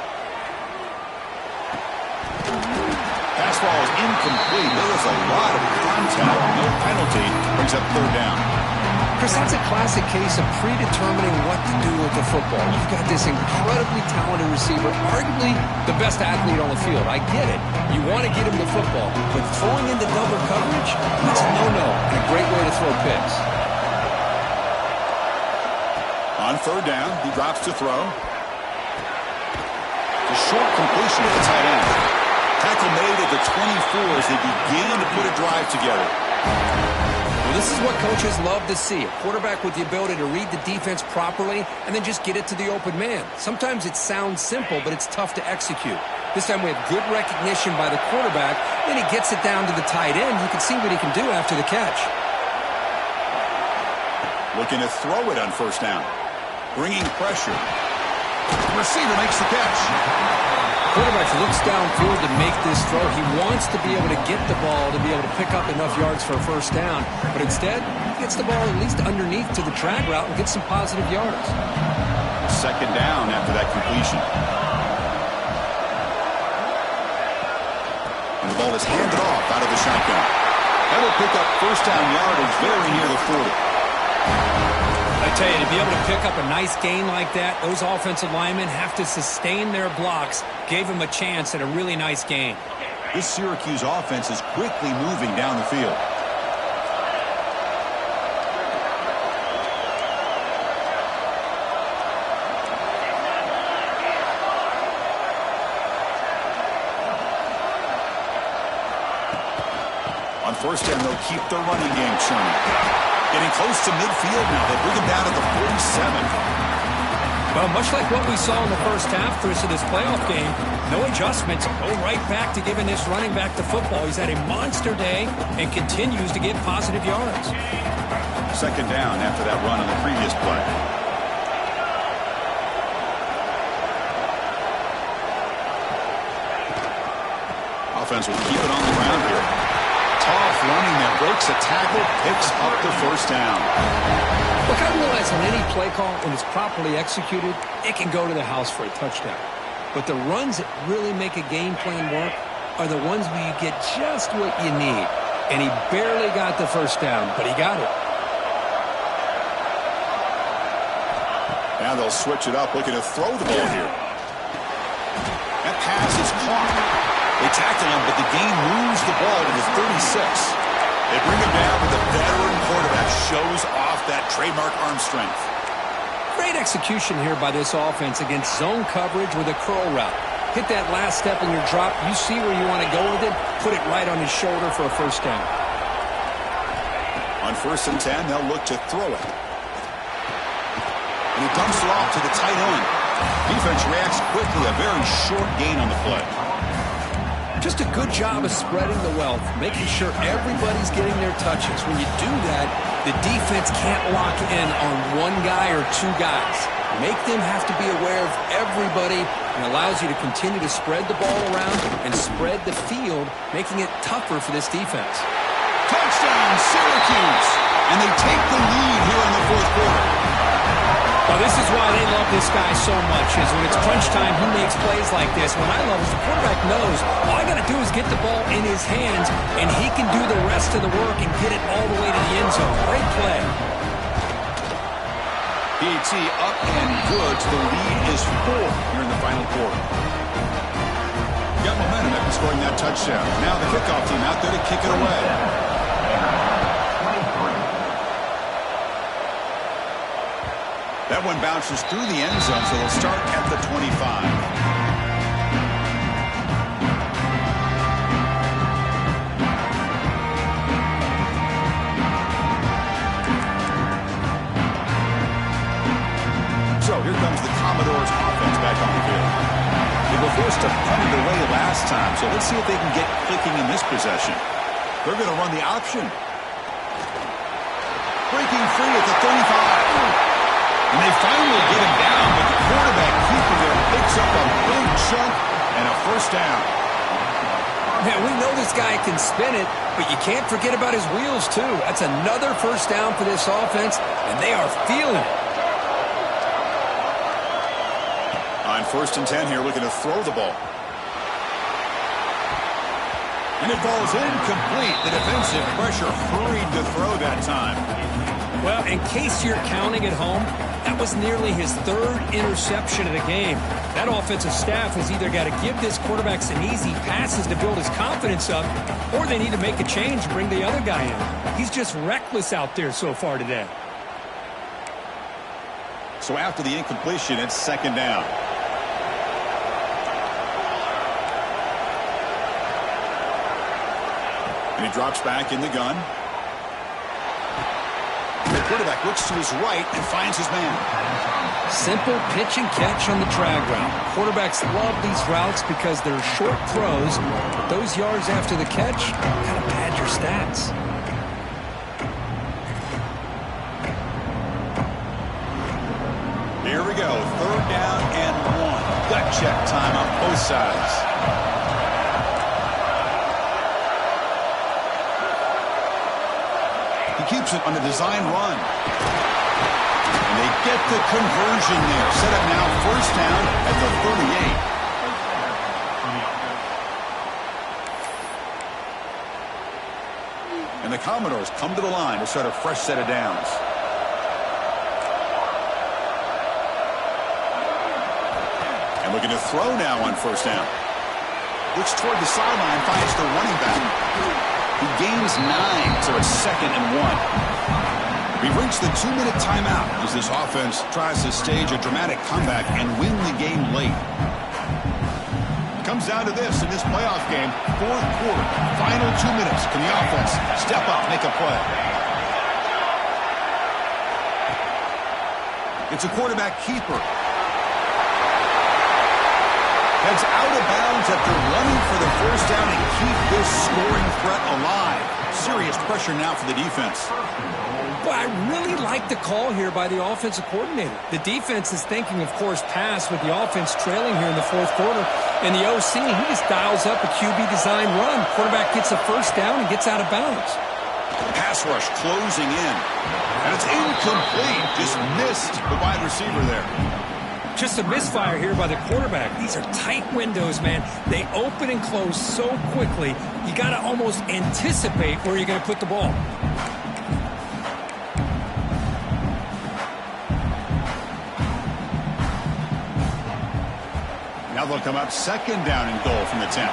Pass ball is incomplete. There was a lot of contact. No penalty. Brings up 3rd down. Chris, that's a classic case of predetermining what to do with the football. You've got this incredibly talented receiver, arguably the best athlete on the field. I get it. You want to get him the football, but throwing into double coverage, that's a no-no and a great way to throw picks. On 3rd down, he drops to throw. A short completion to the tight end. Tackle made at the 24 as they begin to put a drive together. Well, this is what coaches love to see. A quarterback with the ability to read the defense properly and then just get it to the open man. Sometimes it sounds simple, but it's tough to execute. This time we have good recognition by the quarterback. Then he gets it down to the tight end. You can see what he can do after the catch. Looking to throw it on 1st down. Bringing pressure. The receiver makes the catch. Quarterback looks downfield to make this throw. He wants to be able to get the ball to be able to pick up enough yards for a 1st down. But instead, he gets the ball at least underneath to the drag route and gets some positive yards. 2nd down after that completion. And the ball is handed off out of the shotgun. That'll pick up 1st down yardage very near the 40. I tell you, to be able to pick up a nice gain like that, those offensive linemen have to sustain their blocks. Gave him a chance at a really nice gain. This Syracuse offense is quickly moving down the field. On 1st down, they'll keep their running game churning. Getting close to midfield now. They bring him down at the 47. Well, much like what we saw in the 1st half, Chris, of this playoff game, no adjustments. Go right back to giving this running back the football. He's had a monster day and continues to get positive yards. 2nd down after that run on the previous play. Offense will keep it on the ground here. Tough running that breaks a tackle, picks up the 1st down. Look, I realize on any play call, when it's properly executed, it can go to the house for a touchdown. But the runs that really make a game plan work are the ones where you get just what you need. And he barely got the 1st down, but he got it. Now they'll switch it up, looking to throw the ball here. That pass is caught. They tackle him, but the gain moves the ball to the 36. They bring him down, but the veteran quarterback shows off that trademark arm strength. Great execution here by this offense against zone coverage with a curl route. Hit that last step in your drop. You see where you want to go with it. Put it right on his shoulder for a 1st down. On 1st and 10, they'll look to throw it. And he dumps it off to the tight end. Defense reacts quickly. A very short gain on the play. Just a good job of spreading the wealth, making sure everybody's getting their touches. When you do that, the defense can't lock in on one guy or 2 guys. Make them have to be aware of everybody and allows you to continue to spread the ball around and spread the field, making it tougher for this defense. Touchdown, Syracuse! And they take the lead here in the 4th quarter. Well, this is why they love this guy so much, is when it's crunch time, he makes plays like this. What I love is the quarterback knows all I got to do is get the ball in his hands, and he can do the rest of the work and get it all the way to the end zone. Great play. PAT up and good. The lead is 4 here in the final quarter. Got momentum after scoring that touchdown. Now the kickoff team out there to kick it away. That one bounces through the end zone, so they'll start at the 25. forced to punt it away last time, so let's see if they can get clicking in this possession. They're going to run the option. Breaking free at the 35. And they finally get him down, but the quarterback keeper there picks up a big chunk and a first down. Man, we know this guy can spin it, but you can't forget about his wheels, too. That's another first down for this offense, and they are feeling it. On 1st and 10 here, looking to throw the ball. And it falls incomplete. The defensive pressure hurried to throw that time. Well, in case you're counting at home, that was nearly his 3rd interception of the game. That offensive staff has either got to give this quarterback some easy passes to build his confidence up, or they need to make a change and bring the other guy in. He's just reckless out there so far today. So after the incompletion, it's 2nd down. And he drops back in the gun. The quarterback looks to his right and finds his man. Simple pitch and catch on the drag route. Quarterbacks love these routes because they're short throws, but those yards after the catch kind of pad your stats. Here we go. 3rd down and 1. Gut check time on both sides. He keeps it on a design run. And they get the conversion there. Set up now 1st down at the 38. And the Commodores come to the line to start a fresh set of downs. And looking to throw now on 1st down. Looks toward the sideline, finds the running back. He gains 9, so it's 2nd and 1. We've reached the 2-minute timeout as this offense tries to stage a dramatic comeback and win the game late. It comes down to this in this playoff game, 4th quarter, final 2 minutes. Can the offense step up, make a play? It's a quarterback keeper. Heads out of bounds after running for the 1st down and keep this scoring threat alive. Serious pressure now for the defense. But I really like the call here by the offensive coordinator. The defense is thinking, of course, pass with the offense trailing here in the 4th quarter. And the OC, he just dials up a QB design run. Quarterback gets a 1st down and gets out of bounds. Pass rush closing in. And it's incomplete. Just missed the wide receiver there. Just a misfire here by the quarterback. These are tight windows, man. They open and close so quickly, you got to almost anticipate where you're going to put the ball. Now they'll come up 2nd down and goal from the 10.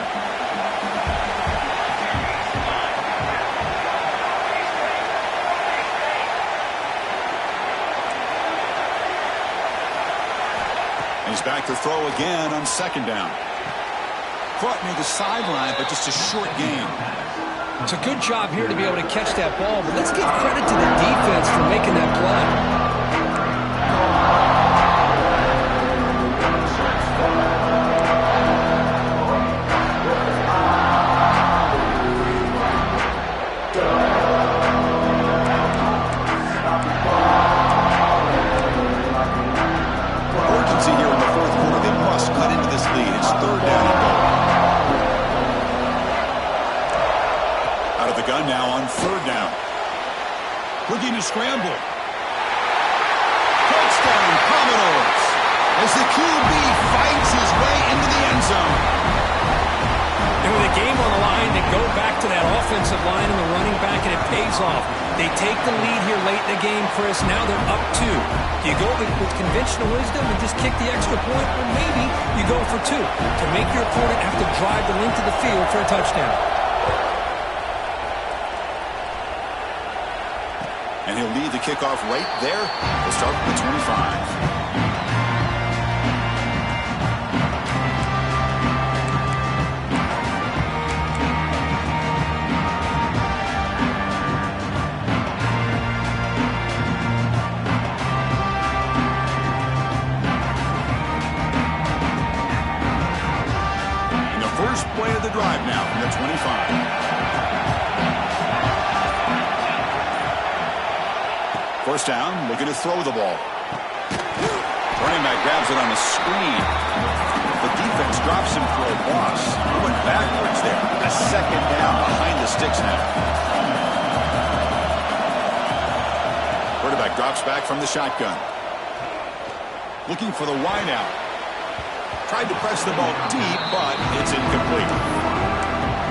He's back to throw again on 2nd down. Caught near the sideline, but just a short gain. It's a good job here to be able to catch that ball, but let's give credit to the defense for making that play. Looking to scramble. Touchdown, Commodores. As the QB fights his way into the end zone. And with a game on the line, they go back to that offensive line and the running back, and it pays off. They take the lead here late in the game, Chris. Now they're up 2. Do you go with conventional wisdom and just kick the extra point? Or maybe you go for 2 to make your opponent have to drive the length of the field for a touchdown. And he'll lead the kickoff right there. We'll start with the 25. play of the drive now from the 25. First down, looking to throw the ball. Running back grabs it on the screen. The defense drops him for a loss. He went backwards there. A second down behind the sticks now. Quarterback drops back from the shotgun. Looking for the wide out. Tried to press the ball deep, but it's incomplete.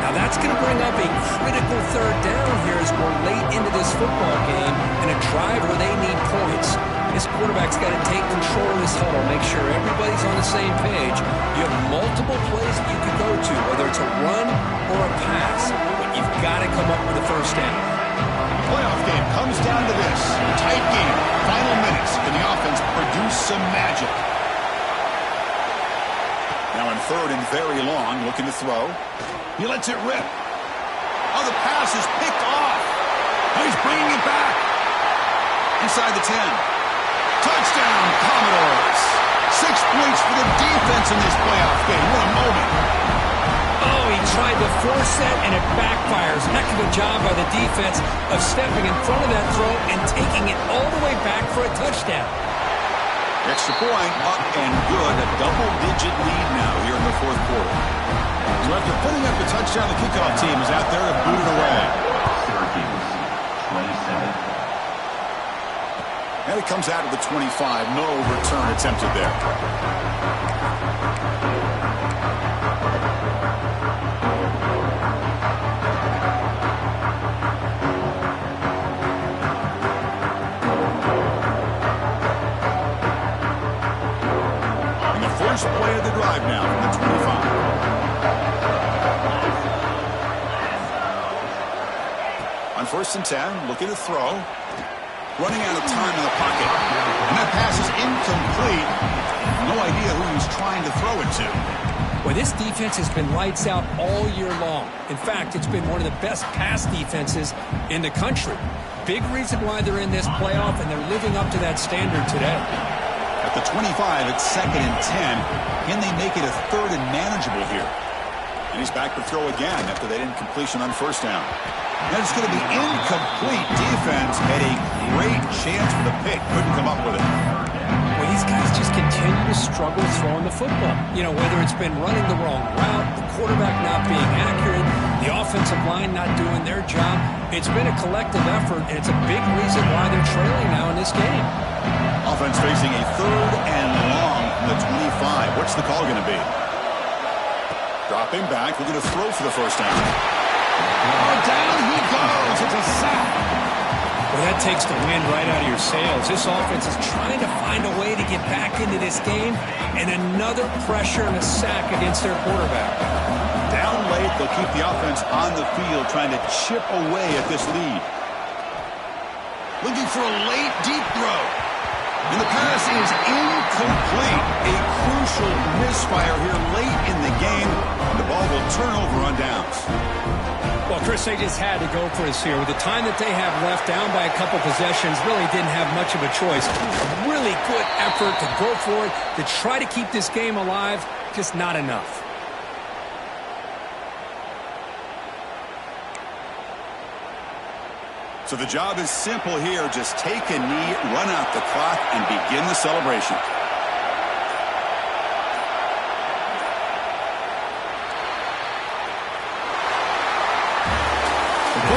Now that's going to bring up a critical third down here as we're late into this football game and a drive where they need points. This quarterback's got to take control of this huddle, make sure everybody's on the same page. You have multiple plays that you can go to, whether it's a run or a pass, but you've got to come up with a first down. The playoff game comes down to this. Tight game, final minutes. Can the offense produce some magic? Now in third and very long, looking to throw. He lets it rip. Oh, the pass is picked off. Oh, he's bringing it back. Inside the 10. Touchdown, Commodores. 6 points for the defense in this playoff game. What a moment. Oh, he tried to force that, and it backfires. Heck of a job by the defense of stepping in front of that throw and taking it all the way back for a touchdown. Extra point, up and good. A double-digit lead now here in the fourth quarter. So after putting up the touchdown, the kickoff team is out there to boot it away. Syracuse, 27. And it comes out of the 25. No return attempted there. And the first play of the drive now from the 25. On first and 10, looking to throw. Running out of time in the pocket. And that pass is incomplete. No idea who he's trying to throw it to. Well, this defense has been lights out all year long. In fact, it's been one of the best pass defenses in the country. Big reason why they're in this playoff, and they're living up to that standard today. At the 25, it's second and 10. Can they make it a third and manageable here? And he's back to throw again after that incompletion on first down. And it's going to be incomplete. Defense had a great chance for the pick. Couldn't come up with it. Well, these guys just continue to struggle throwing the football. You know, whether it's been running the wrong route, the quarterback not being accurate, the offensive line not doing their job. It's been a collective effort, and it's a big reason why they're trailing now in this game. Offense facing a third and long from the 25. What's the call going to be? Dropping back. We're going to throw for the first down. Oh, down he goes. It's a sack. Well, that takes the wind right out of your sails. This offense is trying to find a way to get back into this game, and another pressure and a sack against their quarterback. Down late, they'll keep the offense on the field, trying to chip away at this lead. Looking for a late, deep throw. And the pass is incomplete. A crucial misfire here late in the game. And the ball will turn over on downs. Well, Chris, they just had to go for this here. With the time that they have left, down by a couple possessions, really didn't have much of a choice. Really good effort to go for it, to try to keep this game alive, just not enough. So the job is simple here. Just take a knee, run out the clock, and begin the celebration.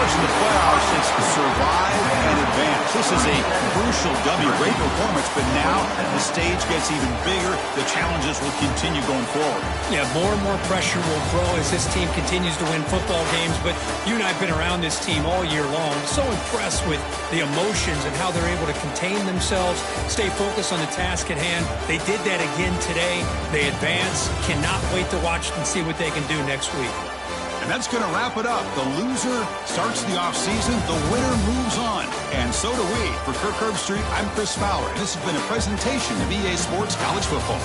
In the playoffs, it's survive and advance. This is a crucial W. Great performance, but now the stage gets even bigger. The challenges will continue going forward. Yeah, more and more pressure will grow as this team continues to win football games, but you and I have been around this team all year long. So impressed with the emotions and how they're able to contain themselves, stay focused on the task at hand. They did that again today. They advance. Cannot wait to watch and see what they can do next week. And that's going to wrap it up. The loser starts the offseason. The winner moves on. And so do we. For Kirk Herbstreit, I'm Chris Fowler. And this has been a presentation of EA Sports College Football.